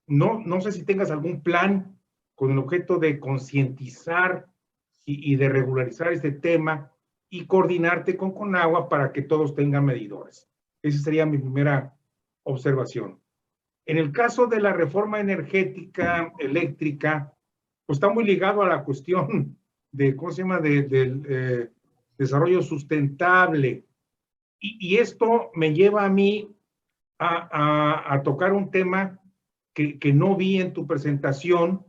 No sé si tengas algún plan con el objeto de concientizar y de regularizar este tema, y coordinarte con Conagua para que todos tengan medidores. Esa sería mi primera observación. En el caso de la reforma energética eléctrica, pues está muy ligado a la cuestión de, ¿cómo se llama?, del desarrollo sustentable. Y esto me lleva a mí a tocar un tema que no vi en tu presentación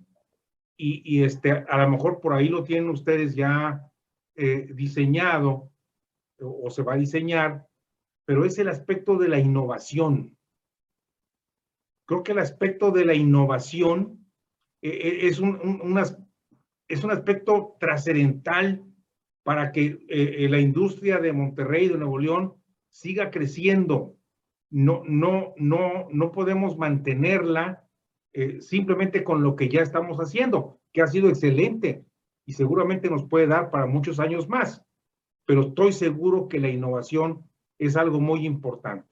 y a lo mejor por ahí lo tienen ustedes ya diseñado o se va a diseñar, pero es el aspecto de la innovación. Creo que el aspecto de la innovación es un aspecto trascendental para que la industria de Monterrey, de Nuevo León, siga creciendo. No podemos mantenerla simplemente con lo que ya estamos haciendo, que ha sido excelente y seguramente nos puede dar para muchos años más, pero estoy seguro que la innovación es algo muy importante.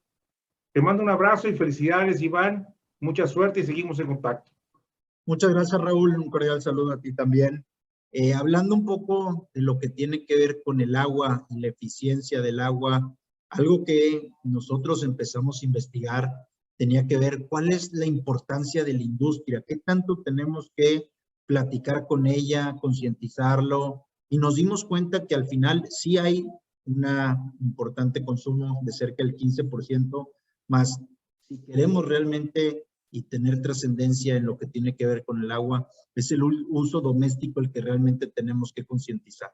Te mando un abrazo y felicidades, Iván. Mucha suerte y seguimos en contacto. Muchas gracias, Raúl. Un cordial saludo a ti también. Hablando un poco de lo que tiene que ver con el agua y la eficiencia del agua, algo que nosotros empezamos a investigar tenía que ver cuál es la importancia de la industria, qué tanto tenemos que platicar con ella, concientizarlo, y nos dimos cuenta que al final sí hay un importante consumo de cerca del 15%, más si queremos realmente y tener trascendencia en lo que tiene que ver con el agua, es el uso doméstico el que realmente tenemos que concientizar.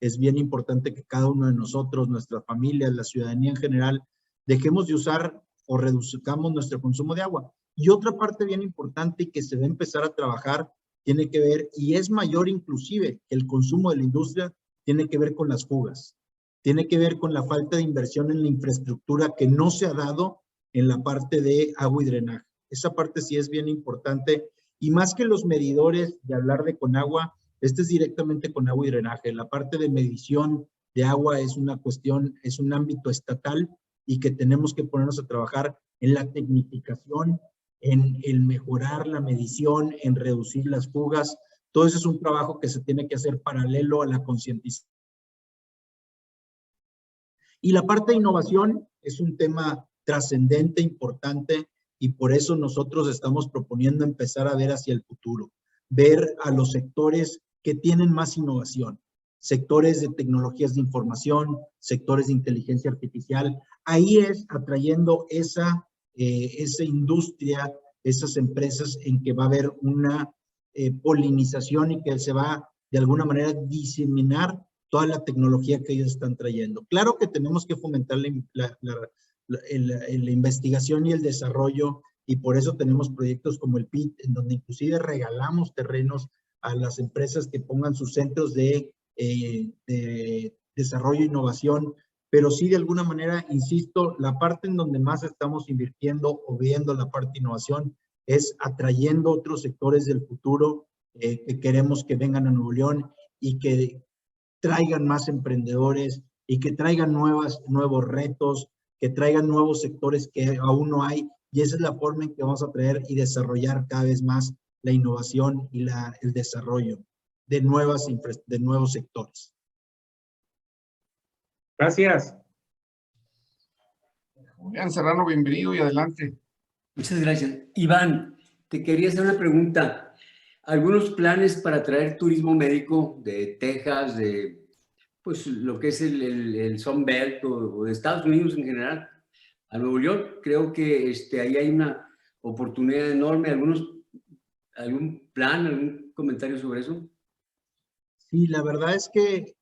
Es bien importante que cada uno de nosotros, nuestra familia, la ciudadanía en general, dejemos de usar o reduzcamos nuestro consumo de agua. Y otra parte bien importante y que se va a empezar a trabajar tiene que ver, y es mayor inclusive que el consumo de la industria, tiene que ver con las fugas. Tiene que ver con la falta de inversión en la infraestructura que no se ha dado en la parte de agua y drenaje. Esa parte sí es bien importante. Y más que los medidores de hablar de Conagua, este es directamente con agua y drenaje. La parte de medición de agua es una cuestión, es un ámbito estatal y que tenemos que ponernos a trabajar en la tecnificación, en el mejorar la medición, en reducir las fugas. Todo eso es un trabajo que se tiene que hacer paralelo a la concientización. Y la parte de innovación es un tema trascendente, importante, y por eso nosotros estamos proponiendo empezar a ver hacia el futuro, ver a los sectores que tienen más innovación, sectores de tecnologías de información, sectores de inteligencia artificial. Ahí es atrayendo esa industria, esas empresas en que va a haber una polinización y que se va de alguna manera diseminar toda la tecnología que ellos están trayendo. Claro que tenemos que fomentar la investigación y el desarrollo, y por eso tenemos proyectos como el PIT, en donde inclusive regalamos terrenos a las empresas que pongan sus centros de desarrollo e innovación, pero sí de alguna manera, insisto, la parte en donde más estamos invirtiendo o viendo la parte de innovación es atrayendo otros sectores del futuro que queremos que vengan a Nuevo León y que traigan más emprendedores y que traigan nuevos retos, que traigan nuevos sectores que aún no hay, y esa es la forma en que vamos a traer y desarrollar cada vez más la innovación y el desarrollo de nuevos sectores. Gracias. Julián Serrano, bienvenido y adelante. Muchas gracias. Iván, te quería hacer una pregunta. ¿Algunos planes para traer turismo médico de Texas, de pues lo que es el Sun Belt o de Estados Unidos en general a Nuevo León? Creo que ahí hay una oportunidad enorme. ¿Algún plan, algún comentario sobre eso? Sí, la verdad es que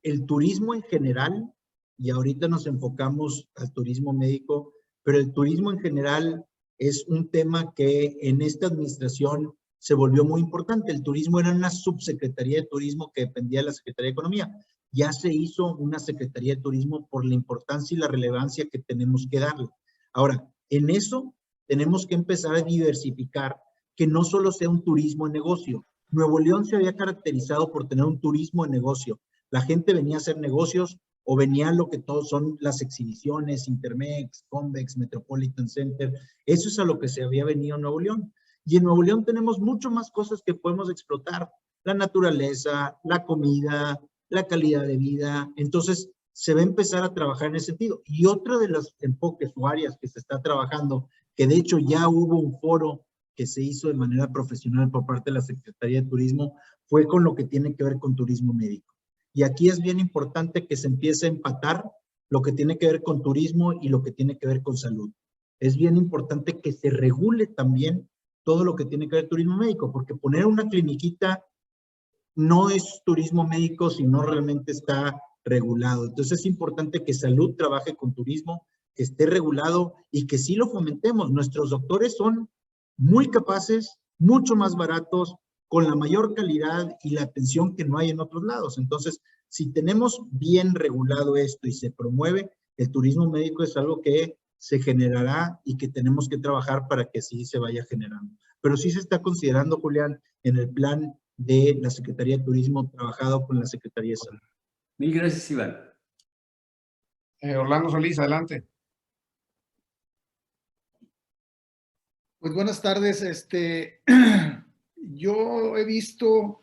el turismo en general, y ahorita nos enfocamos al turismo médico, pero el turismo en general es un tema que en esta administración se volvió muy importante. El turismo era una subsecretaría de turismo que dependía de la Secretaría de Economía. Ya se hizo una Secretaría de Turismo por la importancia y la relevancia que tenemos que darle. Ahora, en eso tenemos que empezar a diversificar, que no solo sea un turismo de negocio. Nuevo León se había caracterizado por tener un turismo de negocio. La gente venía a hacer negocios o venía a lo que todos son las exhibiciones, Intermex, Convex, Metropolitan Center. Eso es a lo que se había venido a Nuevo León. Y en Nuevo León tenemos mucho más cosas que podemos explotar. La naturaleza, la comida, la calidad de vida. Entonces, se va a empezar a trabajar en ese sentido. Y otro de los enfoques o áreas que se está trabajando, que de hecho ya hubo un foro que se hizo de manera profesional por parte de la Secretaría de Turismo, fue con lo que tiene que ver con turismo médico. Y aquí es bien importante que se empiece a empatar lo que tiene que ver con turismo y lo que tiene que ver con salud. Es bien importante que se regule también todo lo que tiene que ver turismo médico, porque poner una cliniquita no es turismo médico si no realmente está regulado. Entonces es importante que salud trabaje con turismo, que esté regulado y que sí lo fomentemos. Nuestros doctores son muy capaces, mucho más baratos, con la mayor calidad y la atención que no hay en otros lados. Entonces, si tenemos bien regulado esto y se promueve, el turismo médico es algo que se generará y que tenemos que trabajar para que así se vaya generando. Pero sí se está considerando, Julián, en el plan de la Secretaría de Turismo, trabajado con la Secretaría de Salud. Mil gracias, Iván. Orlando Solís, adelante. Pues buenas tardes. Yo he visto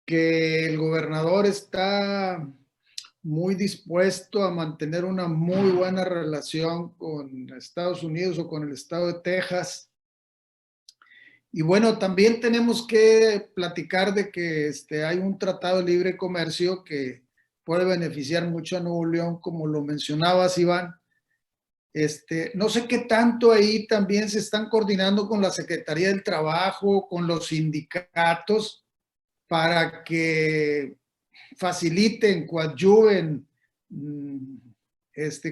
que el gobernador está muy dispuesto a mantener una muy buena relación con Estados Unidos o con el estado de Texas. Y bueno, también tenemos que platicar de que hay un tratado de libre comercio que puede beneficiar mucho a Nuevo León, como lo mencionabas, Iván. No sé qué tanto ahí también se están coordinando con la Secretaría del Trabajo, con los sindicatos, para que faciliten, coadyuven,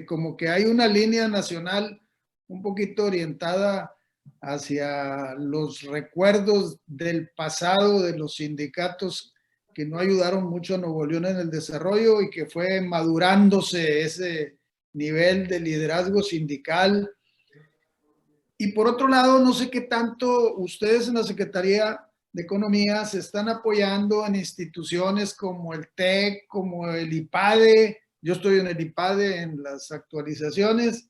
como que hay una línea nacional un poquito orientada hacia los recuerdos del pasado de los sindicatos que no ayudaron mucho a Nuevo León en el desarrollo y que fue madurándose ese nivel de liderazgo sindical. Y por otro lado, no sé qué tanto ustedes en la Secretaría de Economía se están apoyando en instituciones como el TEC, como el IPADE. Yo estoy en el IPADE en las actualizaciones,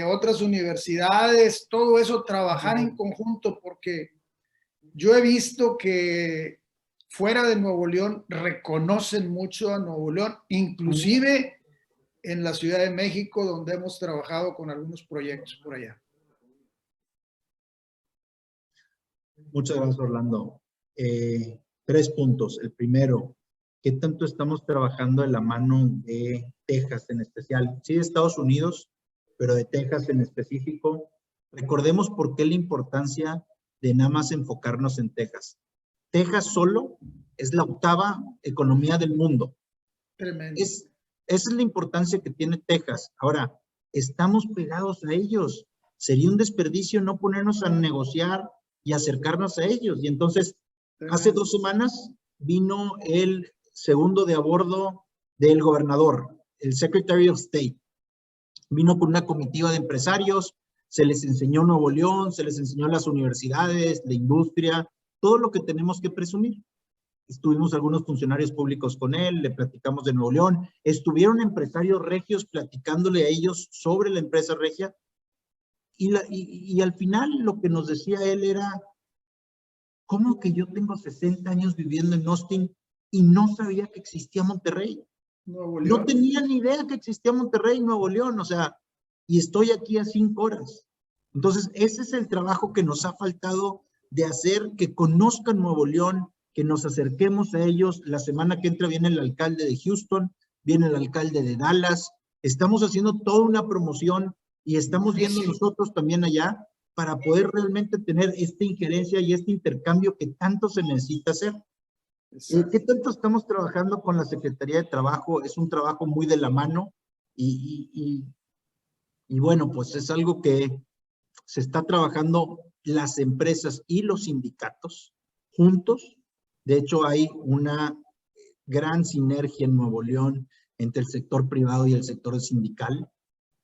otras universidades, todo eso, trabajar en conjunto, porque yo he visto que fuera de Nuevo León reconocen mucho a Nuevo León, inclusive en la Ciudad de México, donde hemos trabajado con algunos proyectos por allá. Muchas gracias, Orlando. 3 puntos. El primero, ¿qué tanto estamos trabajando de la mano de Texas en especial? Sí, de Estados Unidos, pero de Texas en específico. Recordemos por qué la importancia de nada más enfocarnos en Texas. Texas solo es la 8ª economía del mundo. Tremendo. Esa es la importancia que tiene Texas. Ahora, estamos pegados a ellos. Sería un desperdicio no ponernos a negociar y acercarnos a ellos. Y entonces, hace 2 semanas vino el segundo de a bordo del gobernador, el Secretary of State. Vino con una comitiva de empresarios, se les enseñó Nuevo León, se les enseñó las universidades, la industria, todo lo que tenemos que presumir. Estuvimos algunos funcionarios públicos con él, le platicamos de Nuevo León, estuvieron empresarios regios platicándole a ellos sobre la empresa regia, y al final lo que nos decía él era, ¿cómo que yo tengo 60 años viviendo en Austin y no sabía que existía Monterrey? No tenía ni idea que existía Monterrey, Nuevo León, o sea, y estoy aquí a 5 horas. Entonces, ese es el trabajo que nos ha faltado de hacer, que conozcan Nuevo León, que nos acerquemos a ellos. La semana que entra viene el alcalde de Houston, viene el alcalde de Dallas. Estamos haciendo toda una promoción y estamos yendo nosotros también allá para poder realmente tener esta injerencia y este intercambio que tanto se necesita hacer. ¿Qué tanto estamos trabajando con la Secretaría de Trabajo? Es un trabajo muy de la mano y bueno, pues es algo que se está trabajando las empresas y los sindicatos juntos. De hecho, hay una gran sinergia en Nuevo León entre el sector privado y el sector sindical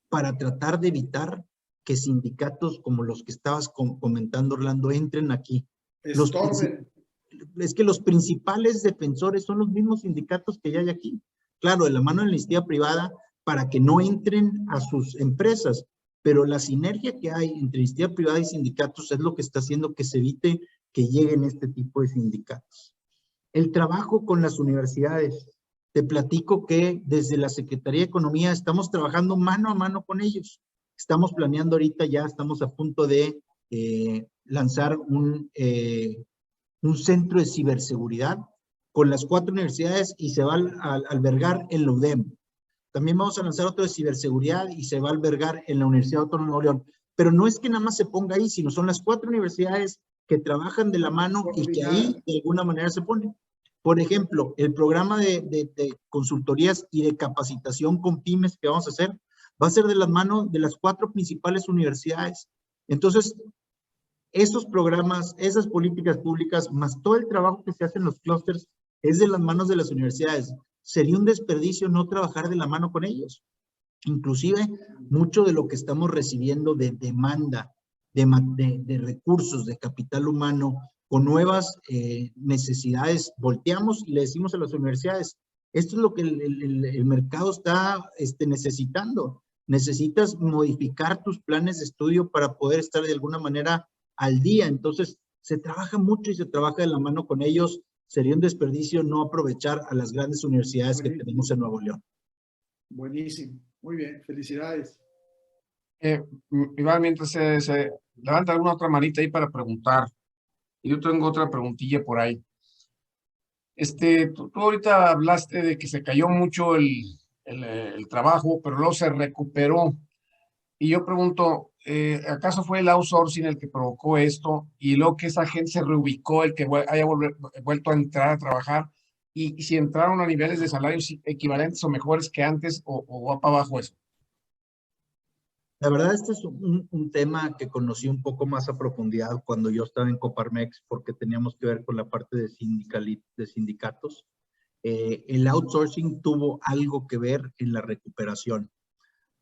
para tratar de evitar que sindicatos como los que estabas comentando, Orlando, entren aquí. Es que los principales defensores son los mismos sindicatos que ya hay aquí. Claro, de la mano de la iniciativa privada para que no entren a sus empresas, pero la sinergia que hay entre iniciativa privada y sindicatos es lo que está haciendo que se evite que lleguen este tipo de sindicatos. El trabajo con las universidades. te platico que desde la Secretaría de Economía estamos trabajando mano a mano con ellos. Estamos planeando ahorita, ya estamos a punto de lanzar un centro de ciberseguridad con las 4 universidades y se va a albergar en la UDEM. También vamos a lanzar otro de ciberseguridad y se va a albergar en la Universidad Autónoma de Nuevo León. Pero no es que nada más se ponga ahí, sino son las 4 universidades que trabajan de la mano y que ahí de alguna manera se ponen. Por ejemplo, el programa de consultorías y de capacitación con pymes que vamos a hacer va a ser de las manos de las 4 principales universidades. Entonces, esos programas, esas políticas públicas, más todo el trabajo que se hace en los clústeres, es de las manos de las universidades. Sería un desperdicio no trabajar de la mano con ellos. Inclusive, mucho de lo que estamos recibiendo de demanda, de recursos, de capital humano, con nuevas necesidades, volteamos y le decimos a las universidades, esto es lo que el mercado está necesitando. Necesitas modificar tus planes de estudio para poder estar de alguna manera al día. Entonces, se trabaja mucho y se trabaja de la mano con ellos. Sería un desperdicio no aprovechar a las grandes universidades que tenemos en Nuevo León. Buenísimo. Muy bien. Felicidades. Iván, mientras se levanta alguna otra manita ahí para preguntar. Y yo tengo otra preguntilla por ahí. Tú ahorita hablaste de que se cayó mucho el trabajo, pero luego se recuperó. Y yo pregunto, ¿acaso fue el outsourcing el que provocó esto? Y luego que esa gente se reubicó, el que haya vuelto a entrar a trabajar. Y si entraron a niveles de salarios equivalentes o mejores que antes, o va para abajo eso. La verdad, este es un tema que conocí un poco más a profundidad cuando yo estaba en Coparmex, porque teníamos que ver con la parte de sindicatos. El outsourcing tuvo algo que ver en la recuperación.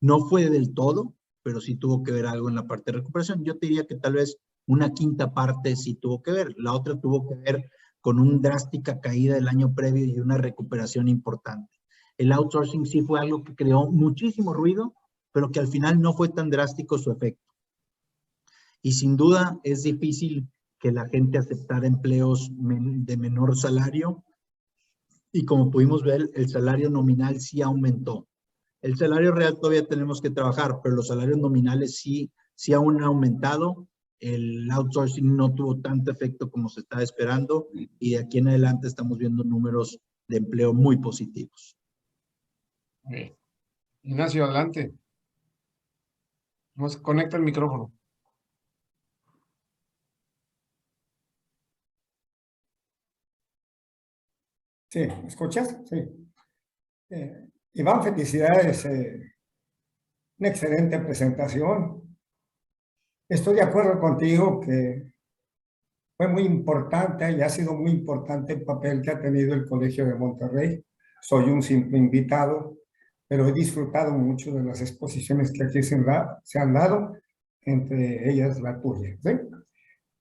No fue del todo, pero sí tuvo que ver algo en la parte de recuperación. Yo te diría que tal vez una quinta parte sí tuvo que ver. La otra tuvo que ver con una drástica caída del año previo y una recuperación importante. El outsourcing sí fue algo que creó muchísimo ruido, pero que al final no fue tan drástico su efecto. Y sin duda es difícil que la gente aceptara empleos de menor salario. Y como pudimos ver, el salario nominal sí aumentó. El salario real todavía tenemos que trabajar, pero los salarios nominales sí aún han aumentado. El outsourcing no tuvo tanto efecto como se estaba esperando y de aquí en adelante estamos viendo números de empleo muy positivos. Ignacio, adelante. Nos conecta el micrófono. Sí, ¿me escuchas? Sí. Iván, felicidades. Una excelente presentación. Estoy de acuerdo contigo que fue muy importante y ha sido muy importante el papel que ha tenido el Colegio de Monterrey. Soy un simple invitado, pero he disfrutado mucho de las exposiciones que aquí se han dado, entre ellas la tuya. ¿Sí?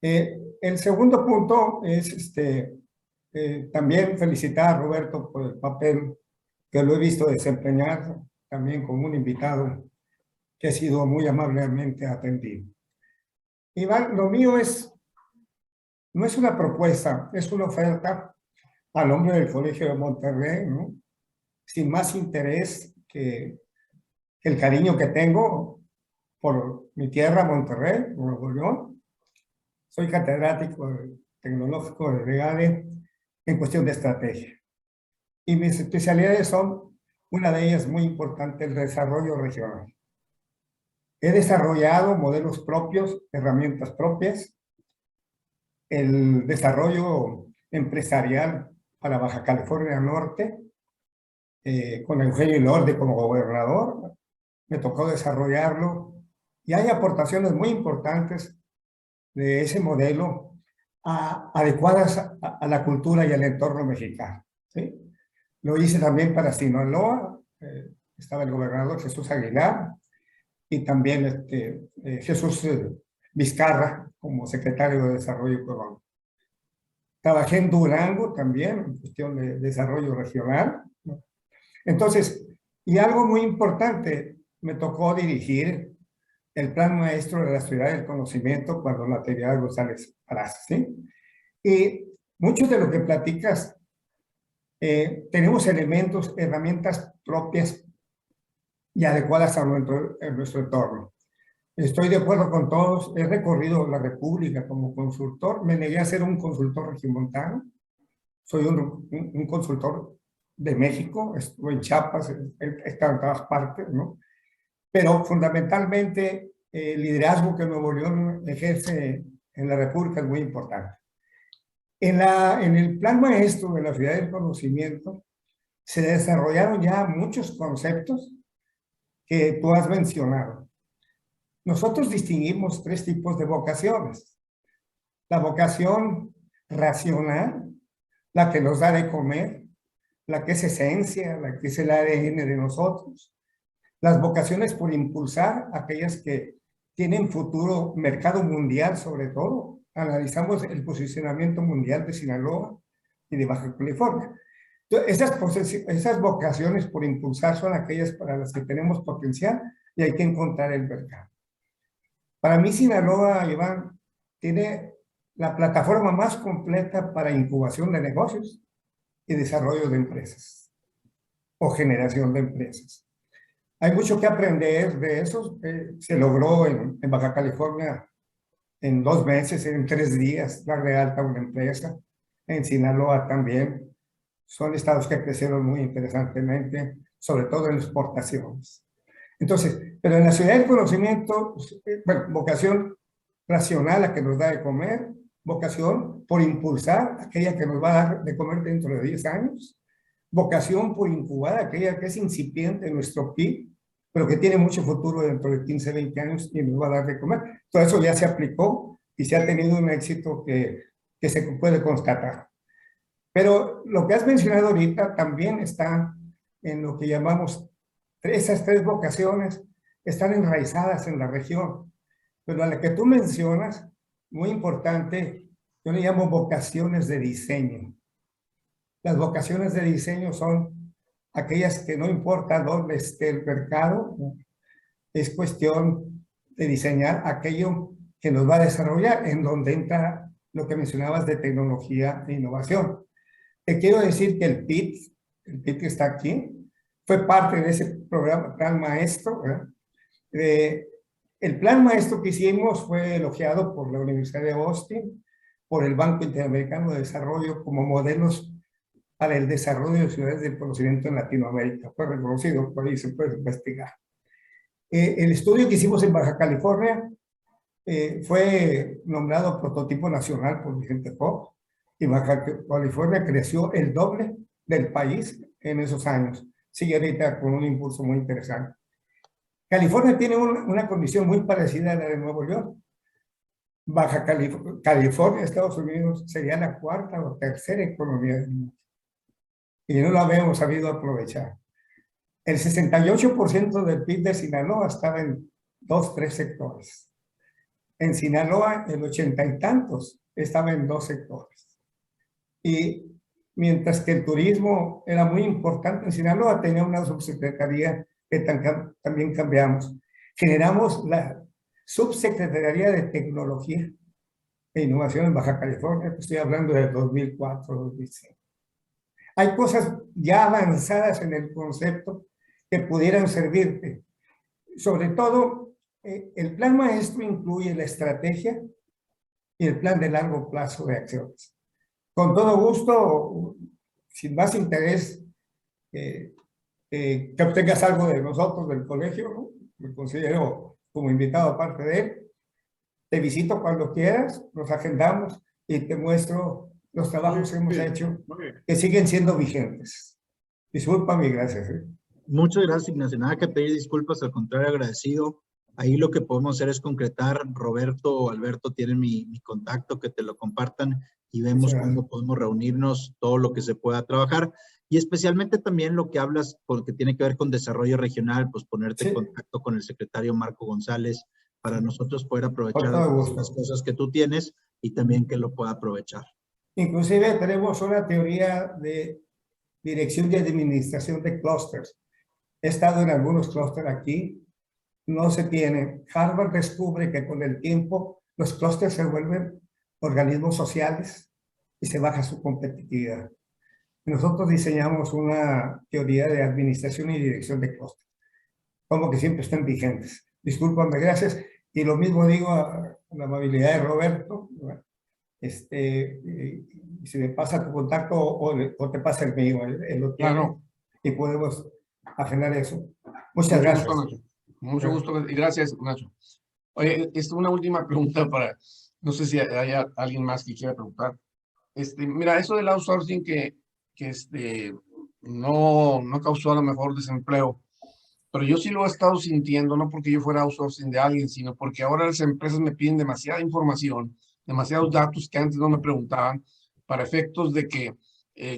El segundo punto es también felicitar a Roberto por el papel que lo he visto desempeñar también como un invitado que ha sido muy amablemente atendido. Iván, lo mío no es una propuesta, es una oferta al nombre del Colegio de Monterrey, ¿no? Sin más interés que el cariño que tengo por mi tierra, Monterrey, Nuevo León. Soy catedrático tecnológico de Regale en cuestión de estrategia. Y mis especialidades son, una de ellas muy importante, el desarrollo regional. He desarrollado modelos propios, herramientas propias, el desarrollo empresarial para Baja California Norte, con Eugenio Lorde como gobernador, me tocó desarrollarlo y hay aportaciones muy importantes de ese modelo adecuadas a la cultura y al entorno mexicano. ¿Sí? Lo hice también para Sinaloa, estaba el gobernador Jesús Aguilar y también Jesús Vizcarra como secretario de Desarrollo Económico. Trabajé en Durango también en cuestión de desarrollo regional, ¿no? Entonces, y algo muy importante, me tocó dirigir el plan maestro de la ciudad del conocimiento cuando Natividad González Palacio, ¿sí? Y mucho de lo que platicas tenemos elementos, herramientas propias y adecuadas a nuestro entorno. Estoy de acuerdo con todos. He recorrido la República como consultor. Me negué a ser un consultor regiomontano. Soy un consultor de México. Estuve en Chiapas, he estado en todas partes, ¿no? Pero fundamentalmente el liderazgo que Nuevo León ejerce en la República es muy importante. En el plan maestro de la ciudad del conocimiento se desarrollaron ya muchos conceptos que tú has mencionado. Nosotros distinguimos 3 tipos de vocaciones. La vocación racional, la que nos da de comer, la que es esencia, la que es el ADN de nosotros. Las vocaciones por impulsar, aquellas que tienen futuro mercado mundial sobre todo. Analizamos el posicionamiento mundial de Sinaloa y de Baja California. Entonces, esas vocaciones por impulsar son aquellas para las que tenemos potencial y hay que encontrar el mercado. Para mí, Sinaloa, Iván, tiene la plataforma más completa para incubación de negocios y desarrollo de empresas o generación de empresas. Hay mucho que aprender de eso. Se logró en Baja California en 2 meses, en 3 días, dar de alta una empresa. En Sinaloa también. Son estados que crecieron muy interesantemente, sobre todo en exportaciones. Entonces, pero en la ciudad del conocimiento, bueno, vocación racional, la que nos da de comer, vocación por impulsar, aquella que nos va a dar de comer dentro de 10 años, vocación por incubar, aquella que es incipiente en nuestro PIB, pero que tiene mucho futuro dentro de 15, 20 años y nos va a dar de comer. Todo eso ya se aplicó y se ha tenido un éxito que se puede constatar. Pero lo que has mencionado ahorita también está en lo que llamamos, esas 3 vocaciones están enraizadas en la región. Pero a la que tú mencionas, muy importante, yo le llamo vocaciones de diseño. Las vocaciones de diseño son aquellas que no importa dónde esté el mercado, es cuestión de diseñar aquello que nos va a desarrollar, en donde entra lo que mencionabas de tecnología e innovación. Te quiero decir que el PIT que está aquí, fue parte de ese programa, plan maestro. El plan maestro que hicimos fue elogiado por la Universidad de Austin, por el Banco Interamericano de Desarrollo como modelos para el desarrollo de ciudades del conocimiento en Latinoamérica. Fue reconocido, por ahí se puede investigar. El estudio que hicimos en Baja California fue nombrado prototipo nacional por Vicente Fox, y Baja California creció el doble del país en esos años. Sigue ahorita con un impulso muy interesante. California tiene una condición muy parecida a la de Nuevo León. Baja California, Estados Unidos, sería la 4ª o 3ª economía del mundo. Y no la habíamos sabido aprovechar. El 68% del PIB de Sinaloa estaba en 2, 3 sectores. En Sinaloa, el 80 y tantos estaba en 2 sectores. Y mientras que el turismo era muy importante en Sinaloa, tenía una subsecretaría que también cambiamos. Generamos la subsecretaría de Tecnología e Innovación en Baja California, estoy hablando de 2004, 2005. Hay cosas ya avanzadas en el concepto que pudieran servirte. Sobre todo, el plan maestro incluye la estrategia y el plan de largo plazo de acciones. Con todo gusto, sin más interés, que obtengas algo de nosotros, del colegio, ¿no? Me considero como invitado aparte de él. Te visito cuando quieras, nos agendamos y te muestro los trabajos que hemos hecho que siguen siendo vigentes. Disculpa, gracias. Muchas gracias, Ignacio. Nada que pedir disculpas, al contrario, agradecido. Ahí lo que podemos hacer es concretar. Roberto o Alberto tienen mi contacto, que te lo compartan y vemos cómo podemos reunirnos, todo lo que se pueda trabajar. Y especialmente también lo que hablas, porque tiene que ver con desarrollo regional, pues ponerte en contacto con el secretario Marco González para nosotros poder aprovechar las cosas que tú tienes y también que lo pueda aprovechar. Inclusive tenemos una teoría de dirección y administración de clústeres. He estado en algunos clústeres aquí, no se tiene. Harvard descubre que con el tiempo los clústeres se vuelven organismos sociales y se baja su competitividad. nosotros diseñamos una teoría de administración y dirección de costos, como que siempre están vigentes. Discúlpame, gracias. Y lo mismo digo a la amabilidad de Roberto. Si me pasa tu contacto o te pasa el mío, él lo tiene, Claro. y podemos afinar eso. Muchas gracias. Mucho gusto, Nacho. Mucho gusto y gracias, Nacho. Oye, una última pregunta para, no sé si hay alguien más que quiera preguntar. Mira, eso del outsourcing que no causó a lo mejor desempleo, pero yo sí lo he estado sintiendo, no porque yo fuera outsourcing de alguien, sino porque ahora las empresas me piden demasiada información, demasiados datos que antes no me preguntaban, para efectos de que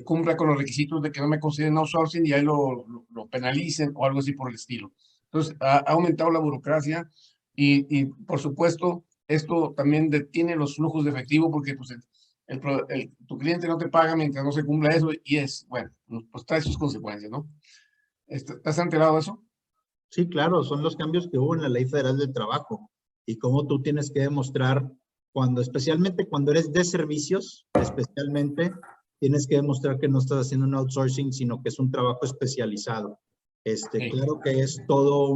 cumpla con los requisitos de que no me consideren outsourcing y ahí lo penalicen o algo así por el estilo. Entonces, ha aumentado la burocracia y por supuesto, esto también detiene los flujos de efectivo porque pues, tu cliente no te paga mientras no se cumpla eso y bueno, pues trae sus consecuencias, ¿no? ¿Estás enterado de eso? Sí, claro, son los cambios que hubo en la Ley Federal del Trabajo y cómo tú tienes que demostrar especialmente cuando eres de servicios, especialmente tienes que demostrar que no estás haciendo un outsourcing, sino que es un trabajo especializado. Sí. Claro que es todo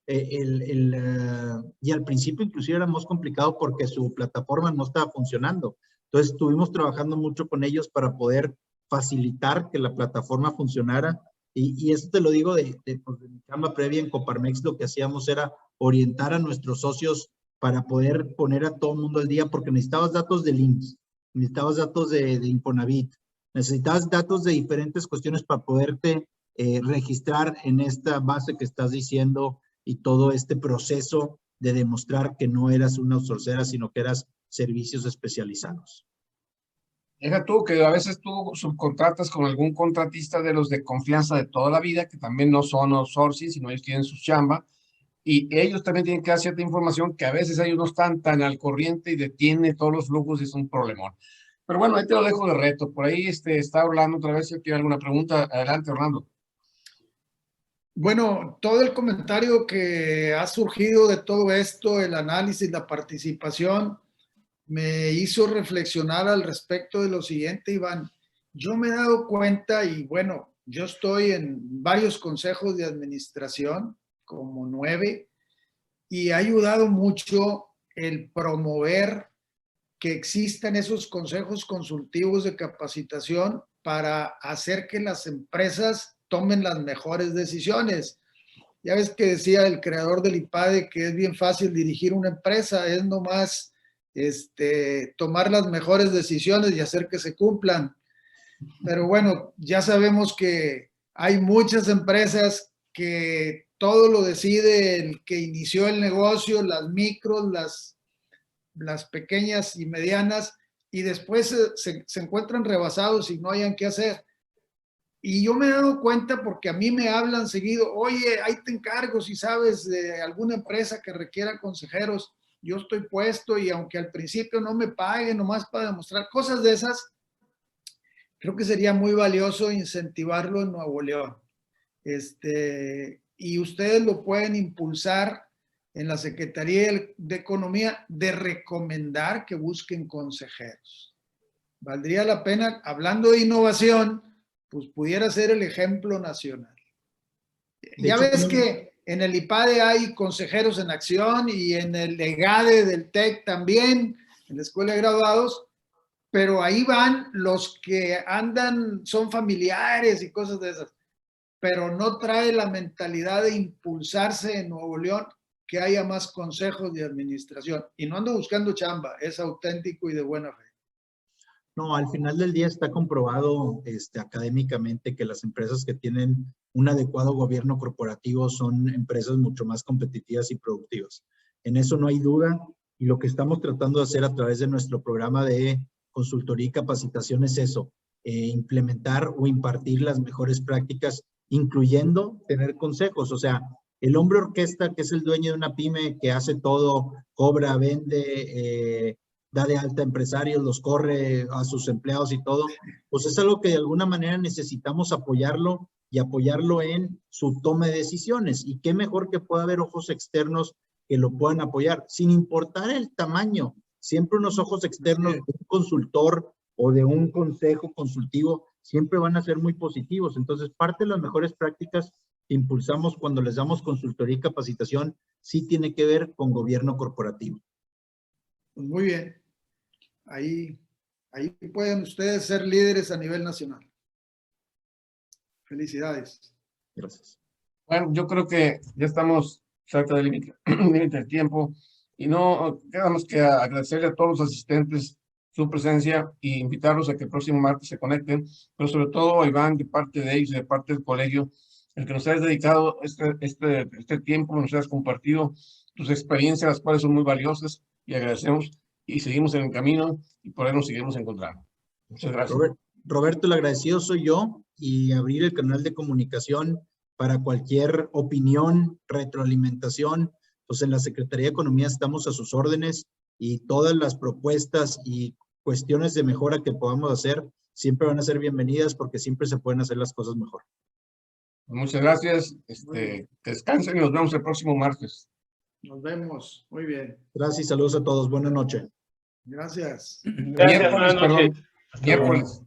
y al principio inclusive era más complicado porque su plataforma no estaba funcionando. Entonces estuvimos trabajando mucho con ellos para poder facilitar que la plataforma funcionara. Y eso te lo digo de mi chamba previa en Coparmex, lo que hacíamos era orientar a nuestros socios para poder poner a todo el mundo al día, porque necesitabas datos de IMSS, necesitabas datos de Infonavit, necesitabas datos de diferentes cuestiones para poderte registrar en esta base que estás diciendo y todo este proceso de demostrar que no eras una outsourcera, sino que eras servicios especializados. Deja tú que a veces tú subcontratas con algún contratista de los de confianza de toda la vida, que también no son outsourcing, sino ellos tienen su chamba, y ellos también tienen que dar cierta información que a veces ellos no están tan al corriente y detiene todos los flujos y es un problemón. Pero bueno, ahí te lo dejo de reto. Por ahí está Orlando otra vez. Si tiene alguna pregunta, adelante, Orlando. Bueno, todo el comentario que ha surgido de todo esto, el análisis, la participación, me hizo reflexionar al respecto de lo siguiente, Iván. Yo me he dado cuenta y bueno, yo estoy en varios consejos de administración, como 9, y ha ayudado mucho el promover que existan esos consejos consultivos de capacitación para hacer que las empresas tomen las mejores decisiones. Ya ves que decía el creador del IPADE que es bien fácil dirigir una empresa, es nomás tomar las mejores decisiones y hacer que se cumplan. Pero bueno, ya sabemos que hay muchas empresas que todo lo decide el que inició el negocio, las micros, las pequeñas y medianas, y después se encuentran rebasados y no hayan qué hacer. Y yo me he dado cuenta porque a mí me hablan seguido, oye, ahí te encargo si sabes de alguna empresa que requiera consejeros, yo estoy puesto y aunque al principio no me paguen nomás para demostrar cosas de esas, creo que sería muy valioso incentivarlo en Nuevo León. Y ustedes lo pueden impulsar en la Secretaría de Economía de recomendar que busquen consejeros. Valdría la pena, hablando de innovación, pues pudiera ser el ejemplo nacional. Ya ves que en el IPADE hay consejeros en acción y en el EGADE del TEC también, en la Escuela de Graduados, pero ahí van los que andan, son familiares y cosas de esas, pero no trae la mentalidad de impulsarse en Nuevo León que haya más consejos de administración. Y no ando buscando chamba, es auténtico y de buena fe. No, al final del día está comprobado académicamente que las empresas que tienen un adecuado gobierno corporativo son empresas mucho más competitivas y productivas. En eso no hay duda, y lo que estamos tratando de hacer a través de nuestro programa de consultoría y capacitación es eso, implementar o impartir las mejores prácticas, incluyendo tener consejos. O sea, el hombre orquesta, que es el dueño de una pyme que hace todo, cobra, vende, da de alta a empresarios, los corre a sus empleados y todo, pues es algo que de alguna manera necesitamos apoyarlo y apoyarlo en su toma de decisiones. Y qué mejor que pueda haber ojos externos que lo puedan apoyar, sin importar el tamaño. Siempre unos ojos externos de un consultor o de un consejo consultivo siempre van a ser muy positivos. Entonces, parte de las mejores prácticas que impulsamos cuando les damos consultoría y capacitación sí tiene que ver con gobierno corporativo. Pues muy bien. Ahí pueden ustedes ser líderes a nivel nacional. Felicidades. Gracias. Bueno, yo creo que ya estamos cerca del límite del tiempo y no queda más que agradecerle a todos los asistentes su presencia y invitarlos a que el próximo martes se conecten, pero sobre todo a Iván, de parte de ellos, de parte del colegio, el que nos hayas dedicado este tiempo, nos hayas compartido tus experiencias, las cuales son muy valiosas, y agradecemos y seguimos en el camino y por ahí nos seguimos encontrando. Muchas gracias. Roberto, el agradecido soy yo, y abrir el canal de comunicación para cualquier opinión, retroalimentación. Pues en la Secretaría de Economía estamos a sus órdenes, y todas las propuestas y cuestiones de mejora que podamos hacer siempre van a ser bienvenidas, porque siempre se pueden hacer las cosas mejor. Muchas gracias. Que descansen y nos vemos el próximo martes. Nos vemos. Muy bien. Gracias y saludos a todos. Buenas noches. Gracias. Gracias, buenas noches. Miércoles.